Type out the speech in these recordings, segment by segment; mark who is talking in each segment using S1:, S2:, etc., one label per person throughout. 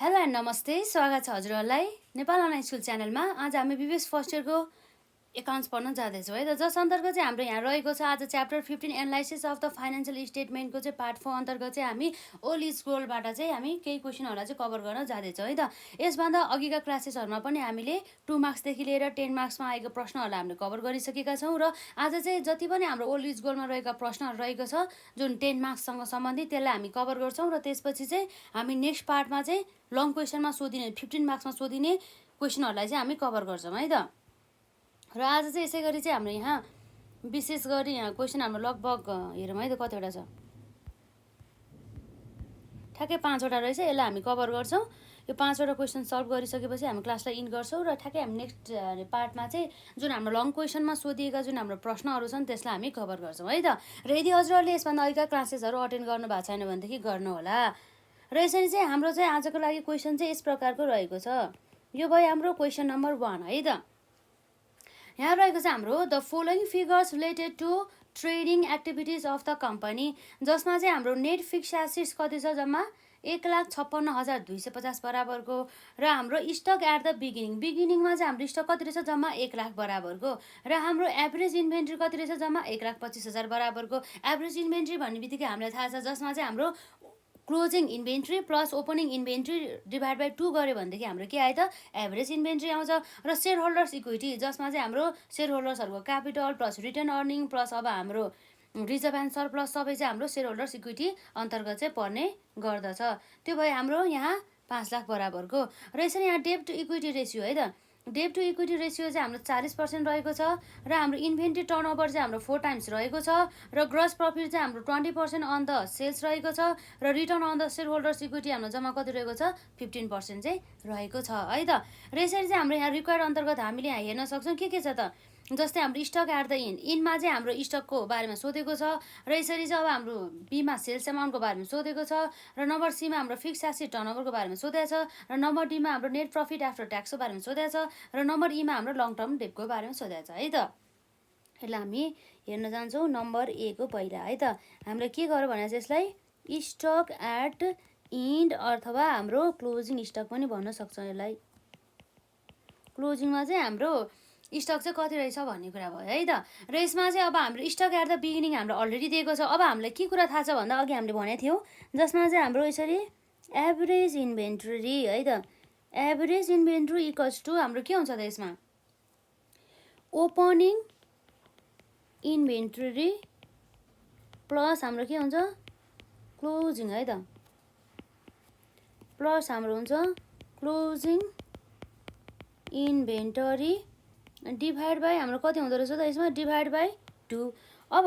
S1: Hello and नमस्ते, स्वागत छ हजुरहरूलाई नेपाल अनलाइन स्कुल च्यानलमा। आज हामी बिबिएस फर्स्ट इयरको एकाउन्ट्स पढ्न जाँदैछौँ है त, जस अन्तर्गत चाहिँ हाम्रो यहाँ रहेको छ आज chapter 15 analysis of the financial स्टेटमेन्टको चाहिँ पार्ट 4 अन्तर्गत चाहिँ हामी ओल्ड इज गोल्डबाट चाहिँ हामी केही क्वेसनहरूलाई चाहिँ कभर गर्न जाँदैछौँ है त। यसभन्दा अघिका क्लासेसहरूमा पनि हामीले 2 मार्क्सदेखि लिएर 10 मार्क्समा आएको प्रश्नहरूलाई हामीले कभर गरिसकेका छौँ र आज चाहिँ जति पनि हाम्रो ओल्ड इज गोल्डमा रहेका प्रश्नहरू रहेको छ जुन 10 मार्क्ससँग सम्बन्धित त्यसलाई हामी कभर गर्छौँ र त्यसपछि चाहिँ हामी नेक्स्ट पार्टमा चाहिँ लङ क्वेसनमा सोधिने 15 मार्क्समा सोधिने क्वेसनहरूलाई चाहिँ हामी कभर गर्छौँ है त। र आज चाहिँ यसै गरी चाहिँ हाम्रो यहाँ विशेष गरी यहाँ क्वेसन हाम्रो लगभग हेरौँ है त कतिवटा छ, ठ्याक्कै 5वटा रहेछ। यसलाई हामी कभर गर्छौँ। यो 5वटा क्वेसन सल्भ गरिसकेपछि हामी क्लासलाई इन्ड गर्छौँ र ठ्याक्कै हामी नेक्स्ट पार्टमा चाहिँ जुन हाम्रो लङ क्वेसनमा सोधिएका जुन हाम्रो प्रश्नहरू छन् त्यसलाई हामी कभर गर्छौँ है त। र यदि हजुरहरूले यसभन्दा अघिका क्लासेसहरू अटेन्ड गर्नु भएको छैन भनेदेखि गर्नुहोला। र यसरी चाहिँ हाम्रो चाहिँ आजको लागि क्वेसन चाहिँ यस प्रकारको रहेको छ। यो भयो हाम्रो क्वेसन नम्बर 1 है त। यहाँ रहेको छ हाम्रो the following figures related to trading activities of the company, जसमा चाहिँ हाम्रो नेट फिक्स एसेट्स कति छ जम्मा 1,56,250 बराबरको र हाम्रो स्टक एट द बिगिनिङमा चाहिँ हाम्रो स्टक कति रहेछ जम्मा 1 लाख बराबरको र हाम्रो एभरेज इन्भेन्ट्री कति रहेछ जम्मा 1,25,000 बराबरको। एभरेज इन्भेन्ट्री भन्ने बित्तिकै हामीलाई थाहा छ जसमा चाहिँ हाम्रो closing inventory plus opening inventory divide by 2 गऱ्यो भनेदेखि हाम्रो के आयो त एभरेज इन्भेन्ट्री आउँछ। र सेयर होल्डर्स इक्विटी जसमा चाहिँ हाम्रो सेयर होल्डर्सहरूको capital plus return earning plus अब हाम्रो रिजर्भ एन्ड सरप्लस सबै चाहिँ हाम्रो सेयर होल्डर्स इक्विटी अन्तर्गत चाहिँ पर्ने गर्दछ। त्यो भयो हाम्रो यहाँ 5 लाख बराबरको। र यसरी यहाँ डेब्ट टु इक्विटी रेसियो है त, डेब्ट टु इक्विटी रेसियो चाहिँ हाम्रो 40% रहेको छ र हाम्रो इन्भेन्ट्री टर्नओभर चाहिँ हाम्रो 4 टाइम्स रहेको छ र ग्रस प्रफिट चाहिँ हाम्रो 20% अन द सेल्स रहेको छ र return on the shareholders equity हाम्रो जम्मा कति रहेको छ 15% चाहिँ रहेको छ है त। र यसरी चाहिँ हाम्रो यहाँ रिक्वायर्ड अन्तर्गत हामीले यहाँ हेर्न सक्छौँ के छ त, जस्तै हाम्रो स्टक एट द इनमा चाहिँ हाम्रो स्टकको बारेमा सोधेको छ र यसरी चाहिँ अब हाम्रो बीमा सेल्स एमाउन्टको बारेमा सोधेको छ र नम्बर सीमा हाम्रो फिक्स एसेट टर्नओभरको बारेमा सोधेको छ र नम्बर डीमा हाम्रो नेट प्रफिट आफ्टर ट्याक्सको बारेमा सोधेको छ र नम्बर ईमा हाम्रो लङ टर्म डेटको बारेमा सोधेको छ है त। यसलाई हामी हेर्न जान्छौँ नम्बर ए को पहिला है त। हामीले के गर्यो भने चाहिँ यसलाई स्टक एट इन्ड अथवा हाम्रो क्लोजिङ स्टक पनि भन्न सक्छौँ। यसलाई क्लोजिङमा चाहिँ हाम्रो स्टक चाहिँ कति रहेछ भन्ने कुरा भयो है त। र यसमा चाहिँ अब हाम्रो स्टक एट द बिगिनिङ हाम्रो अलरेडी दिएको छ। अब हामीलाई के कुरा थाहा छ भन्दा अघि हामीले भनेको थियौँ जसमा चाहिँ हाम्रो यसरी एभरेज इन्भेन्ट्री है त, एभरेज इन्भेन्ट्री इक्वल्स टु हाम्रो के हुन्छ त यसमा ओपनिङ इन्भेन्ट्री प्लस हाम्रो के हुन्छ क्लोजिङ है त, प्लस हाम्रो हुन्छ क्लोजिङ इन्भेन्टरी डिभाइड बाई हाम्रो कति हुँदो रहेछ त यसमा डिभाइड बाई 2। अब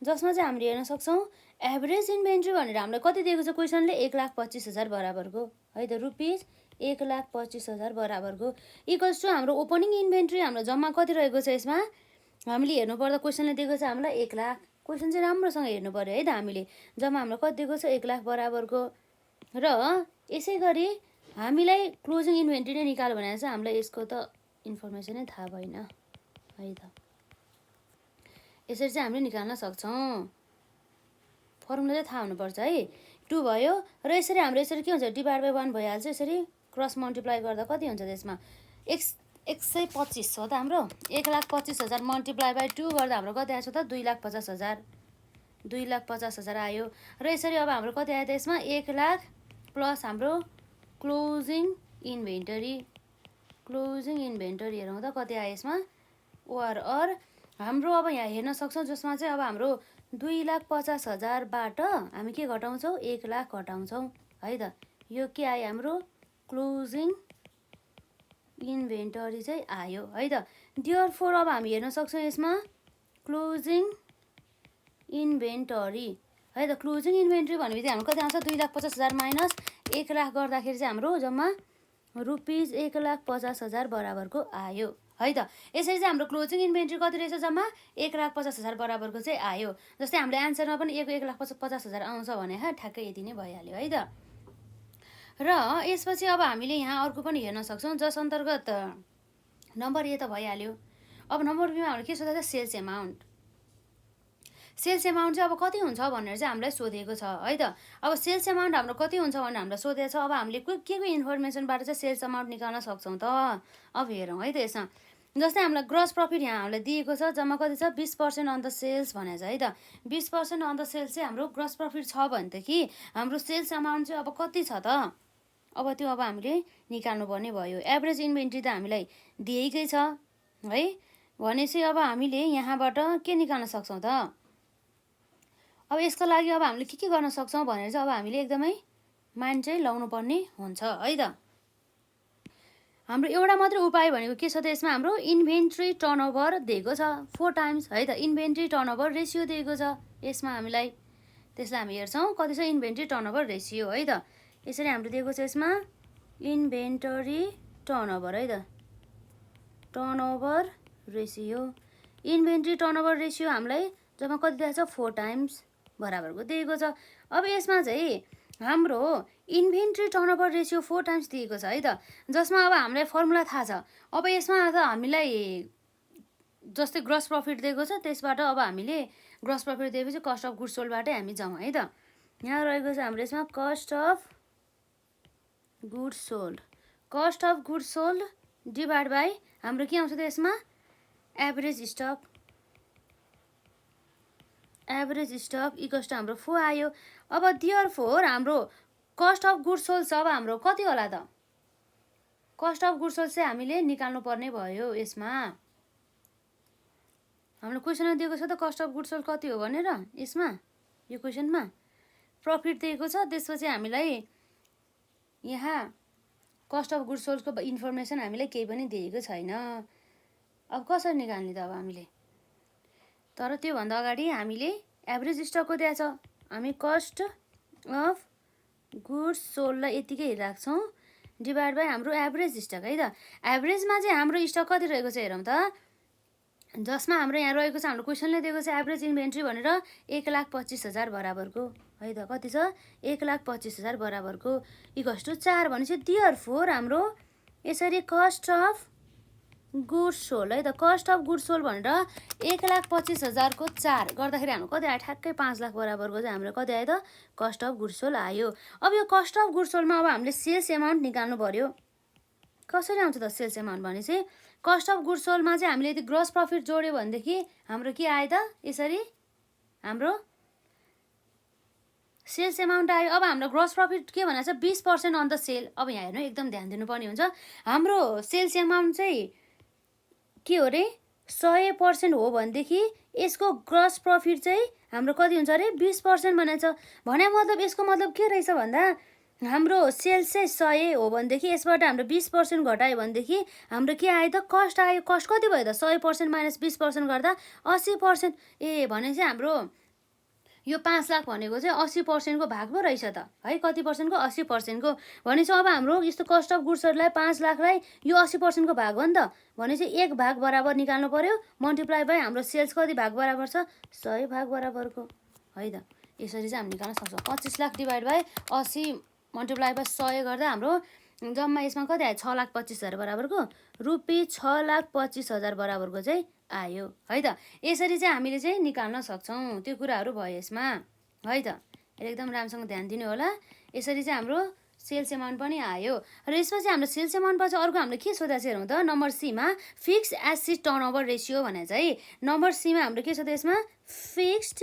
S1: जसमा चाहिँ हामीले हेर्न सक्छौँ एभरेज इन्भेन्ट्री भनेर हामीलाई कति दिएको छ क्वेसनले 1,25,000 बराबरको है त, रुपिस 1,25,000 बराबरको इक्वल्स टु हाम्रो ओपनिङ इन्भेन्ट्री हाम्रो जम्मा कति रहेको छ यसमा हामीले हेर्नु पर्दा क्वेसनले दिएको छ हामीलाई 1 लाख। क्वेसन चाहिँ राम्रोसँग हेर्नु पर्यो है त, हामीले जम्मा हाम्रो कति दिएको छ 1 लाख बराबरको र यसै गरी हामीलाई क्लोजिङ इन्भेन्ट्री नै निकाल्यो भने चाहिँ हामीलाई यसको त इन्फर्मेसनै थाहा भएन है त। यसरी चाहिँ हामीले निकाल्न सक्छौँ, फर्मुला चाहिँ थाहा हुनुपर्छ है। 2 भयो र यसरी हाम्रो यसरी के हुन्छ डिभाइड बाई 1 भइहाल्छ। यसरी क्रस मल्टिप्लाई गर्दा कति हुन्छ त्यसमा 125 हो त हाम्रो 1,25,000 मल्टिप्लाई बाई 2 गर्दा हाम्रो कति आएछ त 2,50,000, 2,50,000 आयो। र यसरी अब हाम्रो कति आयो त यसमा 1 लाख प्लस हाम्रो क्लोजिङ इन्भेन्टरी, क्लोजिङ इन्भेन्टरी हेरौँ त कति आयो यसमा ओआरआर हाम्रो अब यहाँ हेर्न सक्छौँ जसमा चाहिँ अब हाम्रो 2,50,000बाट हामी के घटाउँछौँ 1 लाख घटाउँछौँ है त। यो के आयो हाम्रो क्लोजिङ इन्भेन्टरी चाहिँ आयो है त। देयरफोर अब हामी हेर्न सक्छौँ यसमा क्लोजिङ इन्भेन्टरी है त, क्लोजिङ इन्भेन्टरी भनेपछि हाम्रो कति आउँछ 2,50,000 माइनस 1 लाख गर्दाखेरि चाहिँ हाम्रो जम्मा रुपिस 1,50,000 बराबरको आयो है त। यसरी चाहिँ हाम्रो क्लोजिङ इन्भेन्ट्री कति रहेछ जम्मा 1,50,000 बराबरको चाहिँ आयो। जस्तै हामीले एन्सरमा पनि 1,50,000 आउँछ भने ठ्याक्कै यति नै भइहाल्यो है त। र यसपछि अब हामीले यहाँ अर्को पनि हेर्न सक्छौँ जस अन्तर्गत नम्बर ए त भइहाल्यो। अब नम्बर बीमा हाम्रो के सोधेको छ सेल्स एमाउन्ट। सेल्स एमाउन्ट चाहिँ अब कति हुन्छ भनेर चाहिँ हामीलाई सोधेको छ है त। अब सेल्स एमाउन्ट हाम्रो कति हुन्छ भनेर हामीलाई सोधेको छ। अब हामीले के को इन्फर्मेसनबाट चाहिँ सेल्स एमाउन्ट निकाल्न सक्छौँ त? अब हेरौँ है त यसमा। जस्तै हामीलाई ग्रस प्रफिट यहाँ हामीलाई दिएको छ, जम्मा कति छ 20% अन द सेल्स भनेको छ है त। 20% अन द सेल्स चाहिँ हाम्रो ग्रस प्रफिट छ भनेदेखि हाम्रो सेल्स एमाउन्ट चाहिँ अब कति छ त? अब त्यो अब हामीले निकाल्नुपर्ने भयो। एभरेज इन्भेन्ट्री त हामीलाई दिएकै छ है। भनेपछि अब हामीले यहाँबाट के निकाल्न सक्छौँ त? अब यसको लागि अब हामीले के गर्न सक्छौँ भनेर चाहिँ अब हामीले एकदमै माइन्ड चाहिँ लाउनु पर्ने हुन्छ है त। हाम्रो एउटा मात्रै उपाय भनेको के छ त यसमा? हाम्रो इन्भेन्ट्री टर्नओभर दिएको छ 4 टाइम्स है त। इन्भेन्ट्री टर्नओभर रेसियो दिएको छ यसमा हामीलाई। त्यसलाई हामी हेर्छौँ कति छ इन्भेन्ट्री टर्नओभर रेसियो है त। यसरी हाम्रो दिएको छ यसमा इन्भेन्टरी टर्नओभर है त। Turnover ratio, inventory turnover ratio हामीलाई जम्मा कति दिएको छ 4 टाइम्स बराबरको दिएको छ। अब यसमा चाहिँ हाम्रो इन्भेन्ट्री टर्नओभर रेसियो 4 टाइम्स दिएको छ है त, जसमा अब हामीलाई फर्मुला थाहा छ। अब यसमा त हामीलाई जस्तै ग्रस प्रफिट दिएको छ, त्यसबाट अब हामीले ग्रस प्रफिट दिएपछि कस्ट अफ गुड्स सोल्डबाटै हामी जाउँ है त। यहाँ रहेको छ हाम्रो यसमा cost of goods sold. Cost of goods sold divide by हाम्रो के आउँछ त यसमा? Average stock. Average stock equals to हाम्रो 4 आयो। अब देयरफोर हाम्रो कस्ट अफ गुड्स सोल्ड छ अब हाम्रो कति होला त? कस्ट अफ गुड्स सोल्ड चाहिँ हामीले निकाल्नु पर्ने भयो यसमा। हाम्रो क्वेसनमा दिएको छ त कस्ट अफ गुड्स सोल्ड कति हो भनेर। यसमा यो क्वेसनमा प्रफिट दिएको छ, त्यसपछि हामीलाई यहाँ कस्ट अफ गुड्स सोल्डको इन्फर्मेसन हामीलाई केही पनि दिएको छैन। अब कसरी निकाल्ने त अब हामीले? तर त्योभन्दा अगाडि हामीले एभरेज स्टकको दिएको छ, हामी कस्ट अफ गुड्स सोल्डलाई यतिकै राख्छौँ डिभाइड बाई हाम्रो एभरेज स्टक है त। एभरेजमा चाहिँ हाम्रो स्टक कति रहेको छ हेरौँ त। जसमा हाम्रो यहाँ रहेको छ हाम्रो क्वेसनले दिएको छ एभरेज इन्भेन्ट्री भनेर 1,25,000 बराबरको है त। कति छ? 1,25,000 बराबरको इक्वल्स टु 4 भनेपछि देयरफोर हाम्रो यसरी कस्ट अफ गुड्स सोल्ड है त। कस्ट अफ गुड्स सोल्ड भनेर 1,25,000 को 4 गर्दाखेरि हाम्रो कति आयो? ठ्याक्कै 5 लाख बराबरको चाहिँ हाम्रो कति आयो त? कस्ट अफ गुड्स सोल्ड आयो। अब यो कस्ट अफ गुड्स सोल्डमा अब हामीले सेल्स एमाउन्ट निकाल्नु पर्यो। कसरी आउँछ त सेल्स एमाउन्ट भनेपछि? कस्ट अफ गुड्स सोल्डमा चाहिँ हामीले यदि ग्रस प्रफिट जोड्यो भनेदेखि हाम्रो के आयो त? यसरी हाम्रो सेल्स एमाउन्ट आयो। अब हाम्रो ग्रस प्रफिट के भनेको छ? 20% अन द सेल। अब यहाँ हेर्नु एकदम ध्यान दिनुपर्ने हुन्छ। हाम्रो सेल्स एमाउन्ट चाहिँ के हो अरे 100% हो भनेदेखि यसको ग्रस प्रफिट चाहिँ हाम्रो कति हुन्छ अरे 20% भनेको छ। भने मतलब यसको मतलब के रहेछ भन्दा हाम्रो सेल्स चाहिँ 100 हो भनेदेखि यसबाट हाम्रो 20% घटायो भनेदेखि हाम्रो के आयो त? कस्ट आयो। कस्ट कति भयो त? 100% माइनस 20% गर्दा 80%। ए भनेपछि हाम्रो यो 5 लाख भनेको चाहिँ 80% को भाग पो रहेछ त है। कति पर्सेन्टको? 80% को। भनेपछि अब हाम्रो यस्तो कस्ट अफ गुड्सहरूलाई 5 लाखलाई यो 80% को भाग हो नि त। भनेपछि 1 भाग बराबर निकाल्नु पर्यो मल्टिप्लाई बाई हाम्रो सेल्स कति भाग बराबर छ? 100 भाग बराबरको है त। यसरी चाहिँ हामी निकाल्न सक्छौँ। 25 lakh divide by 80 multiply by 100 गर्दा हाम्रो जम्मा यसमा कति आयो? 6,25,000 बराबरको रुपियाँ 6,25,000 बराबरको चाहिँ आयो है त। यसरी चाहिँ हामीले चाहिँ निकाल्न सक्छौँ। त्यो कुराहरू भयो यसमा है त। एकदम राम्रोसँग ध्यान दिनु होला। यसरी चाहिँ हाम्रो सेल्स एमाउन्ट पनि आयो। र यसपछि हाम्रो सेल्स एमाउन्टपछि अर्को हामीले के सोधेको छ हेरौँ त। नम्बर सीमा फिक्स्ड एसेट टर्नओभर रेसियो भने चाहिँ नम्बर सीमा हाम्रो के छ त यसमा? फिक्स्ड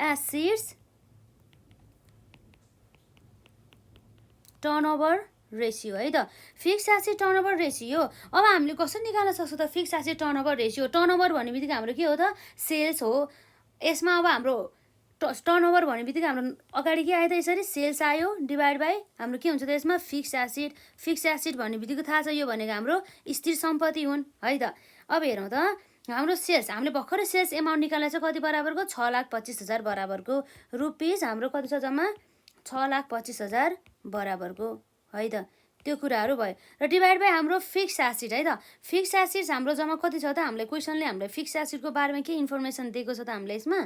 S1: एसेट्स टर्नओभर रेसियो है त। फिक्स्ड एसेट टर्नओभर रेसियो अब हामीले कसरी निकाल्न सक्छौँ त? Fixed asset turnover ratio. Turnover भन्ने बित्तिकै हाम्रो के हो त? सेल्स हो। यसमा अब हाम्रो टर्नओभर भन्ने बित्तिकै हाम्रो अगाडि के आयो त? यसरी सेल्स आयो डिभाइड बाई हाम्रो के हुन्छ त यसमा? Fixed asset. फिक्स्ड एसेट भन्ने बित्तिकै थाहा छ यो भनेको हाम्रो स्थिर सम्पत्ति हुन् है त। अब हेरौँ त हाम्रो सेल्स हामीले भर्खरै सेल्स एमाउन्ट निकालेको छ कति बराबरको? 6,25,000 बराबरको रुपिस हाम्रो कति छ जम्मा? 6,25,000 बराबरको है त। त्यो कुराहरू भयो। र डिभाइड बाई हाम्रो फिक्स्ड एसेट है त। फिक्स्ड एसेट्स हाम्रो जम्मा कति छ त? हामीले क्वेसनले हामीलाई फिक्स्ड एसेटको बारेमा के इन्फर्मेसन दिएको छ त हामीलाई यसमा?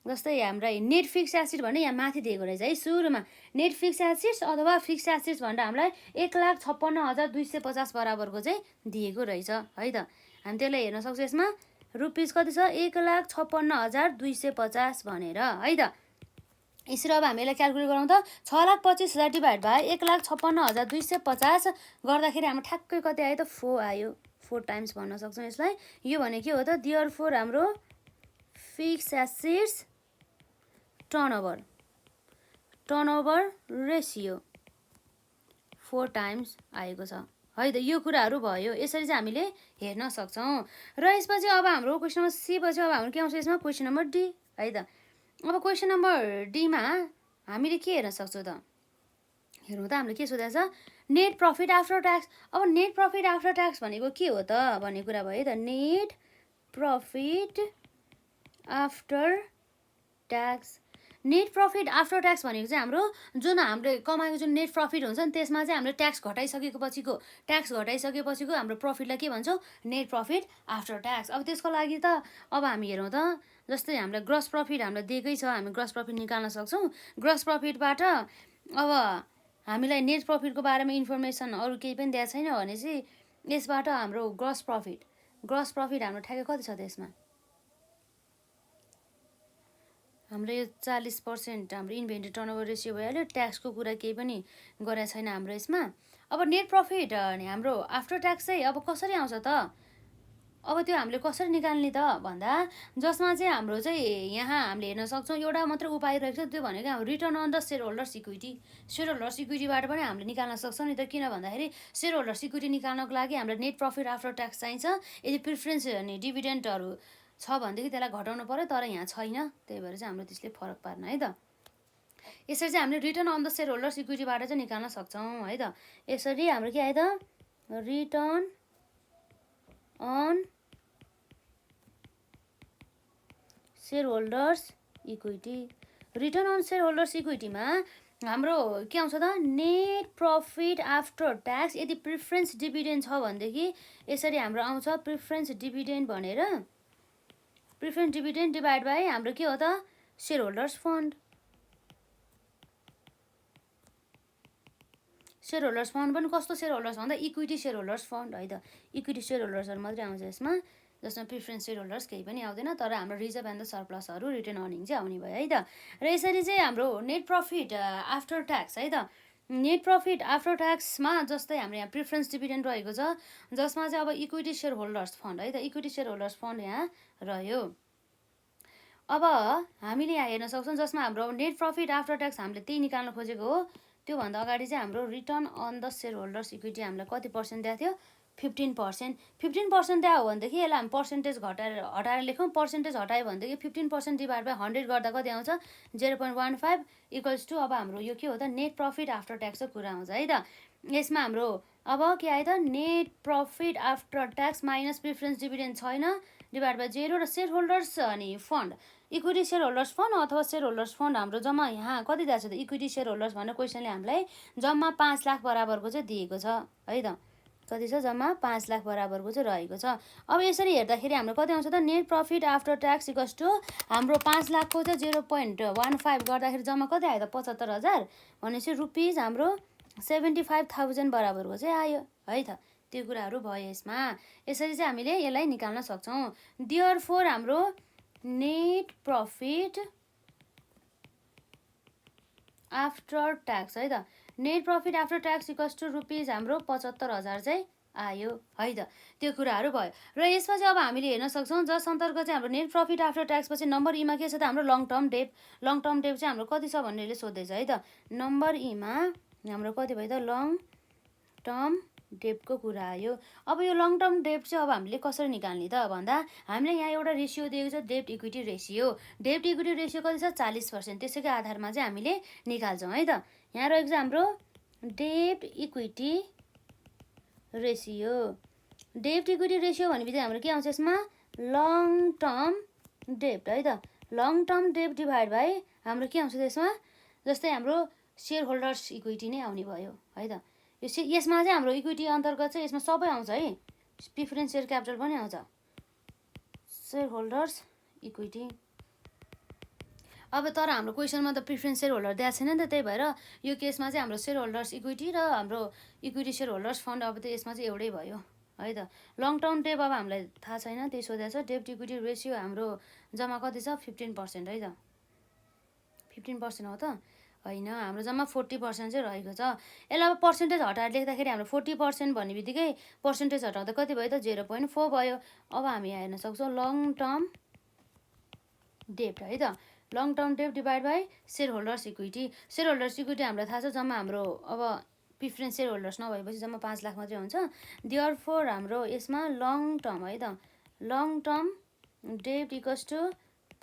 S1: जस्तै हामीलाई नेट फिक्स्ड एसेट भने यहाँ माथि दिएको रहेछ है सुरुमा। नेट फिक्स्ड एसेट्स अथवा फिक्स्ड एसेट्स भनेर हामीलाई 1,56,250 बराबरको चाहिँ दिएको रहेछ है त। हामी त्यसलाई हेर्न सक्छौँ यसमा रुपिस कति छ 1,56,250 भनेर है त। यसरी अब हामी यसलाई क्यालकुलेट गरौँ त 6,25,000 डिभाइड बाई 1,56,250 गर्दाखेरि हाम्रो ठ्याक्कै कति आयो त 4 आयो। 4 टाइम्स भन्न सक्छौँ यसलाई। यो भने के हो त देयरफोर हाम्रो fix assets turnover ratio 4 times आएको छ है त। यो कुराहरू भयो। यसरी चाहिँ हामीले हेर्न सक्छौँ। र यसपछि अब हाम्रो क्वेसन नम्बर सी पछि अब हाम्रो के आउँछ यसमा क्वेसन नम्बर डी है त। अब क्वेसन नम्बर डीमा हामीले के हेर्न सक्छौँ त हेरौँ त। हामीले के सोधेको छ नेट प्रफिट आफ्टर ट्याक्स। अब नेट प्रफिट आफ्टर ट्याक्स भनेको के हो त भन्ने कुरा भयो त। Net profit after tax. Net profit after tax भनेको चाहिँ हाम्रो जुन हामीले कमाएको जुन नेट प्रफिट हुन्छ नि त्यसमा चाहिँ हामीले ट्याक्स घटाइसकेपछिको हाम्रो प्रफिटलाई के भन्छौँ नेट प्रफिट आफ्टर ट्याक्स। अब त्यसको लागि त अब हामी हेरौँ त जस्तै हामीलाई ग्रस प्रफिट हामीलाई दिएकै छ। हामी ग्रस प्रफिट निकाल्न सक्छौँ। ग्रस प्रफिटबाट अब हामीलाई नेट प्रफिटको बारेमा इन्फर्मेसन अरू केही पनि दिएको छैन भनेपछि यसबाट हाम्रो ग्रस प्रफिट हाम्रो ठ्याक्कै कति छ त यसमा हाम्रो यो 40% हाम्रो इन्भेन्टरी टर्नओभर रेसियो भइहाल्यो। ट्याक्सको कुरा केही पनि गरेको छैन हाम्रो यसमा। अब नेट प्रफिट हाम्रो आफ्टर ट्याक्स चाहिँ अब कसरी आउँछ त अब त्यो हामीले कसरी निकाल्ने त भन्दा जसमा चाहिँ हाम्रो चाहिँ यहाँ हामीले हेर्न सक्छौँ एउटा मात्र उपाय रहेको छ त्यो भनेको हाम्रो return on the shareholders equity. Shareholders इक्विटीबाट पनि हामीले निकाल्न सक्छौँ नि त। किन भन्दाखेरि सेयर होल्डर्स इक्विटी निकाल्नको लागि हामीलाई नेट प्रफिट आफ्टर ट्याक्स चाहिन्छ। यदि प्रिफरेन्स अनि डिभिडेन्डहरू छ भनेदेखि त्यसलाई घटाउनु पर्यो तर यहाँ छैन। त्यही भएर चाहिँ हाम्रो त्यसले फरक पार्न है त। यसरी चाहिँ हामीले return on the shareholders इक्विटीबाट चाहिँ निकाल्न सक्छौँ है त। यसरी हाम्रो के आयो त return on shareholders equity. Return on shareholders इक्विटीमा हाम्रो के आउँछ त नेट प्रफिट आफ्टर ट्याक्स। यदि प्रिफरेन्स डिभिडेन्ड छ भनेदेखि यसरी हाम्रो आउँछ प्रिफरेन्स डिभिडेन्ड भनेर। प्रिफरेन्स डिभिडेन्ड डिभाइड बाई हाम्रो के हो त shareholders fund. Shareholders fund पनि कस्तो सेयर होल्डर्स भन्दा इक्विटी सेयर होल्डर्स फन्ड है त। इक्विटी सेयर होल्डर्सहरू मात्रै आउँछ यसमा जसमा प्रिफरेन्स सेयर होल्डर्स केही पनि आउँदैन। तर हाम्रो रिजर्भ एन्ड द सरप्लसहरू रिटर्न अर्निङ चाहिँ आउने भयो है त। र यसरी चाहिँ हाम्रो नेट प्रफिट आफ्टर ट्याक्स है त। नेट प्रफिट आफ्टर ट्याक्समा जस्तै हाम्रो यहाँ प्रिफरेन्स डिभिडेन्ड रहेको छ जसमा चाहिँ अब इक्विटी सेयर होल्डर्स फन्ड है त। इक्विटी सेयर होल्डर्स फन्ड यहाँ रह्यो। अब हामीले यहाँ हेर्न सक्छौँ जसमा हाम्रो नेट प्रफिट आफ्टर ट्याक्स हामीले त्यही निकाल्न खोजेको हो। त्योभन्दा अगाडि चाहिँ हाम्रो return on the shareholders equity हामीलाई कति पर्सेन्ट दिएको थियो 15%। 15% दिएको हो भनेदेखि यसलाई हामी पर्सेन्टेज हटाएर लेखौँ। पर्सेन्टेज हटायो भनेदेखि 15% डिभाइड बाई 100 गर्दा कति आउँछ 0.15 इक्वल्स टु अब हाम्रो यो के हो त नेट प्रफिट आफ्टर ट्याक्सको कुरा आउँछ है त। यसमा हाम्रो अब के आयो त net profit after tax minus preference dividend छैन डिभाइड बाई 0 र सेयर होल्डर्स अनि fund equity shareholders fund अथवा सेयर होल्डर्स फन्ड हाम्रो जम्मा यहाँ कति दिएको छ त इक्विटी सेयर होल्डर्स भनेर क्वेसनले हामीलाई जम्मा 5 लाख बराबरको चाहिँ दिएको छ है त। कति छ जम्मा 5 लाख बराबरको चाहिँ रहेको छ। अब यसरी हेर्दाखेरि हाम्रो कति आउँछ त net profit after tax equals to हाम्रो 5 लाखको चाहिँ 0.15 गर्दाखेरि जम्मा कति आयो त 75,000 भनेपछि रुपिस हाम्रो 75,000 बराबरको चाहिँ आयो है त। त्यो कुराहरू भयो यसमा। यसरी चाहिँ हामीले यसलाई निकाल्न सक्छौँ। देयरफोर हाम्रो नेट प्रफिट आफ्टर ट्याक्स है त। Net profit after tax equals to rupees हाम्रो 75,000 चाहिँ आयो है त। त्यो कुराहरू भयो। र यसपछि अब हामीले हेर्न सक्छौँ जस अन्तर्गत चाहिँ हाम्रो नेट प्रफिट आफ्टर ट्याक्स पछि नम्बर ईमा के छ त हाम्रो long term debt. Long term debt चाहिँ हाम्रो कति छ भन्नेले सोध्दैछ है त। नम्बर ईमा हाम्रो कति भयो त लङ टर्म डेब्टको कुरा आयो। अब यो लङ टर्म डेब्ट चाहिँ अब हामीले कसरी निकाल्ने त भन्दा हामीले यहाँ एउटा रेसियो दिएको छ डेब्ट इक्विटी रेसियो। डेब्ट इक्विटी रेसियो कति छ 40%। त्यसैको आधारमा चाहिँ हामीले निकाल्छौँ है त। यहाँ रहेको छ हाम्रो डेब्ट इक्विटी रेसियो। डेब्ट इक्विटी रेसियो भनेपछि हाम्रो के आउँछ यसमा लङ टर्म डेब्ट है त। लङ टर्म डेब्ट डिभाइड बाई हाम्रो के आउँछ त्यसमा जस्तै हाम्रो सेयर होल्डर्स इक्विटी नै आउने भयो है त। यसमा चाहिँ हाम्रो इक्विटी अन्तर्गत चाहिँ यसमा सबै आउँछ है। प्रिफरेन्स सेयर क्यापिटल पनि आउँछ सेयर होल्डर्स इक्विटी। अब तर हाम्रो क्वेसनमा त प्रिफरेन्स सेयर होल्डर दिएको छैन नि त। त्यही भएर यो केसमा चाहिँ हाम्रो सेयर होल्डर्स इक्विटी र हाम्रो इक्विटी सेयर होल्डर्स फन्ड अब त यसमा चाहिँ एउटै भयो है त। लङ टर्म डेप अब हामीलाई थाहा छैन, त्यही सोधेको छ। डेप्ट इक्विटी रेसियो हाम्रो जम्मा कति छ 15% है त। 15% हो त होइन, हाम्रो जम्मा 40% चाहिँ रहेको छ। यसलाई अब पर्सेन्टेज हटाएर लेख्दाखेरि हाम्रो 40% भन्ने बित्तिकै पर्सेन्टेज हटाउँदा कति भयो त 0.4 भयो। अब हामी यहाँ हेर्न सक्छौँ लङ टर्म डेप्ट है त। लङ टर्म डेप्ट divide by shareholders equity. Shareholders equity हामीलाई थाहा छ जम्मा हाम्रो अब प्रिफरेन्स सेयर होल्डर्स नभएपछि जम्मा 5 लाख मात्रै हुन्छ। देयरफोर हाम्रो यसमा लङ टर्म है त, लङ टर्म डेप्ट इक्वल्स टु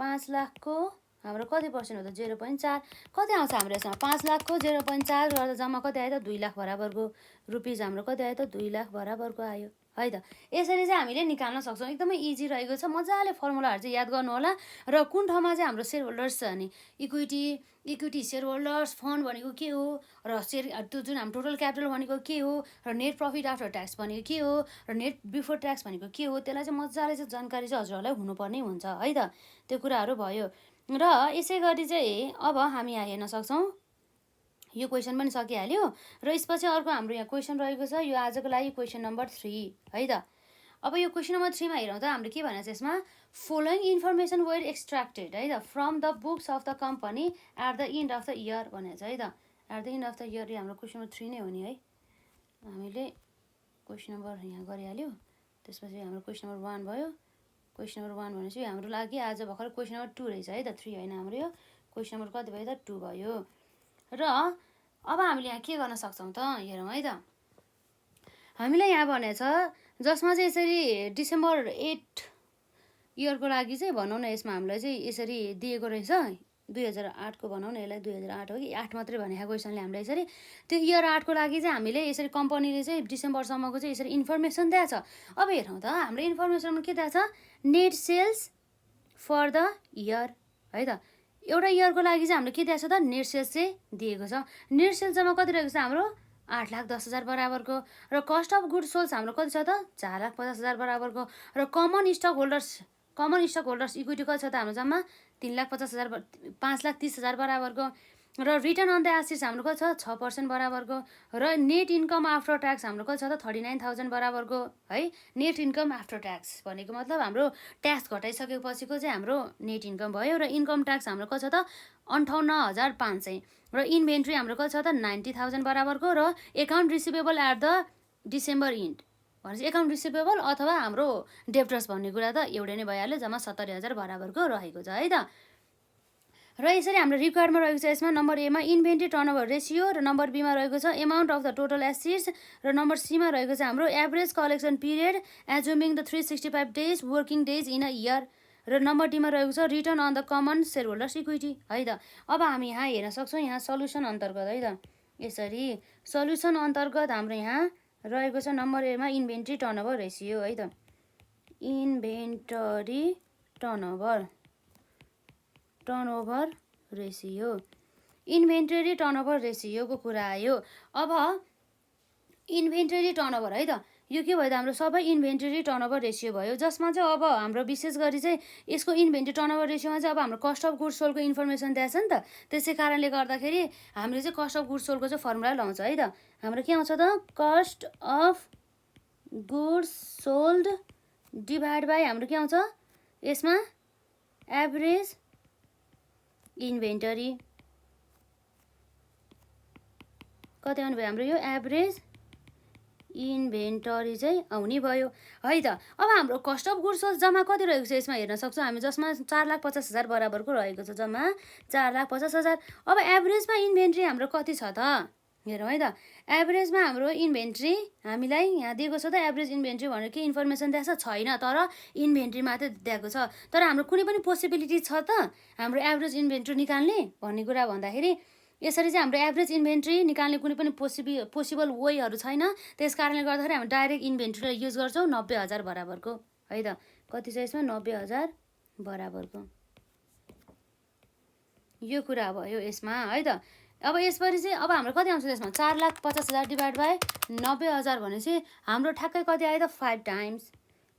S1: 5 लाखको हाम्रो कति पर्सेन्ट हो त 0.4। कति आउँछ हाम्रो यसमा 5 लाखको 0.4 गर्दा जम्मा कति आयो त 2 लाख बराबरको रुपिज हाम्रो कति आयो त 2 लाख बराबरको आयो है त। यसरी चाहिँ हामीले निकाल्न सक्छौँ। एकदमै इजी रहेको छ, मजाले फर्मुलाहरू चाहिँ याद गर्नु होला। र कुन ठाउँमा चाहिँ हाम्रो सेयर होल्डर्स छ भने इक्विटी सेयर होल्डर्स फन्ड भनेको के हो, र त्यो जुन हाम्रो टोटल क्यापिटल भनेको के हो, र नेट प्रफिट आफ्टर ट्याक्स भनेको के हो, र नेट बिफोर ट्याक्स भनेको के हो, त्यसलाई चाहिँ मजाले चाहिँ जानकारी चाहिँ हजुरहरूलाई हुनुपर्ने हुन्छ है त। त्यो कुराहरू भयो। र यसै गरी चाहिँ अब हामी यहाँ हेर्न सक्छौँ यो क्वेसन पनि सकिहाल्यो। र यसपछि अर्को हाम्रो यहाँ क्वेसन रहेको छ, यो आजको लागि क्वेसन नम्बर 3 है त। अब यो क्वेसन नम्बर 3 मा हेरौँ त हामीले के भनेको छ यसमा, फलोइङ इन्फर्मेसन वेयर एक्सट्र्याक्टेड है त from the books of the company at the end of the year भनेको छ है त। At the end of the year हाम्रो क्वेसन नम्बर 3 नै हो नि है। हामीले क्वेसन नम्बर यहाँ गरिहाल्यो, त्यसपछि हाम्रो क्वेसन नम्बर 1 भयो। क्वेसन नम्बर 1 भनेपछि हाम्रो लागि आज भर्खर क्वेसन नम्बर 2 रहेछ है त, 3 होइन हाम्रो यो क्वेसन नम्बर कति भयो त 2 भयो। र अब हामीले यहाँ के गर्न सक्छौँ त हेरौँ है त। हामीलाई यहाँ भनेको छ जसमा चाहिँ यसरी डिसेम्बर 8 इयरको लागि चाहिँ भनौँ न, यसमा हामीलाई चाहिँ यसरी दिएको रहेछ 2008 को भनौँ न, यसलाई 2008 हो कि 8 मात्रै भनेको क्वेसनले हामीलाई यसरी। त्यो इयर 8 को लागि चाहिँ हामीले यसरी कम्पनीले चाहिँ डिसेम्बरसम्मको चाहिँ यसरी इन्फर्मेसन दिएको छ। अब हेरौँ त हाम्रो इन्फर्मेसनमा के दिएको छ, net sales for the year है त। एउटा इयरको लागि चाहिँ हाम्रो के दिएको छ त नेट सेल्स चाहिँ दिएको छ। नेट सेल्स जम्मा कति रहेको छ हाम्रो 8,10,000 बराबरको। र कस्ट अफ गुड्स सोल्स हाम्रो कति छ त 4,50,000 बराबरको। र कमन स्टक होल्डर्स इक्विटी कति छ त हाम्रो जम्मा 5,30,000 बराबरको। र रिटर्न अन द एसेट्स हाम्रो कति छ 6% बराबरको। र नेट इन्कम आफ्टर ट्याक्स हाम्रो कति छ त 39,000 बराबरको है। नेट इन्कम आफ्टर ट्याक्स भनेको मतलब हाम्रो ट्याक्स घटाइसकेपछिको चाहिँ हाम्रो नेट इन्कम भयो। र इन्कम ट्याक्स हाम्रो कति छ त 58,500। र इन्भेन्ट्री हाम्रो कति छ त 90,000 बराबरको। र account receivable at the December end भनेपछि एकाउन्ट रिसिभेबल अथवा हाम्रो डेप्टर्स भन्ने कुरा त एउटै नै भइहाल्यो, जम्मा 70,000 बराबरको रहेको छ है त। र यसरी हाम्रो रिक्वायरमा रहेको छ यसमा नम्बर एमा इन्भेन्ट्री टर्नओभर रेसियो, र नम्बर बीमा रहेको छ amount of the total assets, र नम्बर सीमा रहेको छ हाम्रो average collection period assuming the 365 days working days in a year, र नम्बर डीमा रहेको छ return on the common shareholders equity है त। अब हामी यहाँ हेर्न सक्छौँ यहाँ सल्युसन अन्तर्गत है त। यसरी सल्युसन अन्तर्गत हाम्रो यहाँ रहेको छ नम्बर एमा इन्भेन्ट्री टर्नओभर रेसियो है त। Inventory turnover ratio, inventory turnover रेसियोको कुरा आयो। अब इन्भेन्टरी टर्नओभर है त, यो के भयो त हाम्रो सबै इन्भेन्टरी टर्नओभर रेसियो भयो, जसमा चाहिँ अब हाम्रो विशेष गरी चाहिँ यसको इन्भेन्टरी टर्नओभर रेसियोमा चाहिँ अब हाम्रो कस्ट अफ गुड्स सोल्डको इन्फर्मेसन दिएको छ नि त। त्यसै कारणले गर्दाखेरि हामीले चाहिँ कस्ट अफ गुड्स सोल्डको चाहिँ फर्मुला लाउँछ है त। हाम्रो के आउँछ त cost of goods sold divide by हाम्रो के आउँछ यसमा एभरेज इन्भेन्टरी कति आउने भयो हाम्रो यो एभरेज इन्भेन्टरी चाहिँ आउने भयो है त। अब हाम्रो कस्ट अफ गुड्स सोल्ड जम्मा कति रहेको छ यसमा हेर्न सक्छौँ हामी, जसमा 4,50,000 बराबरको रहेको छ जम्मा 4,50,000। अब एभरेजमा इन्भेन्ट्री हाम्रो कति छ त हेरौँ है त। एभरेजमा हाम्रो इन्भेन्ट्री हामीलाई यहाँ दिएको छ त एभरेज इन्भेन्ट्री भनेर के इन्फर्मेसन दिएको छ छैन, तर इन्भेन्ट्री मात्रै दिएको छ। तर हाम्रो कुनै पनि पोसिबिलिटी छ त हाम्रो एभरेज इन्भेन्ट्री निकाल्ने भन्ने कुरा भन्दाखेरि यसरी चाहिँ हाम्रो एभरेज इन्भेन्ट्री निकाल्ने कुनै पनि पोसिबल वेहरू छैन। त्यस कारणले गर्दाखेरि हामी डाइरेक्ट इन्भेन्ट्रीलाई युज गर्छौँ 90,000 बराबरको है त। कति छ यसमा 90,000 बराबरको, यो कुरा भयो यसमा है त। अब यसपछि चाहिँ अब हाम्रो कति आउँछ यसमा 4,50,000 डिभाइड बाई 90,000 भनेपछि हाम्रो ठ्याक्कै कति आयो त 5 टाइम्स।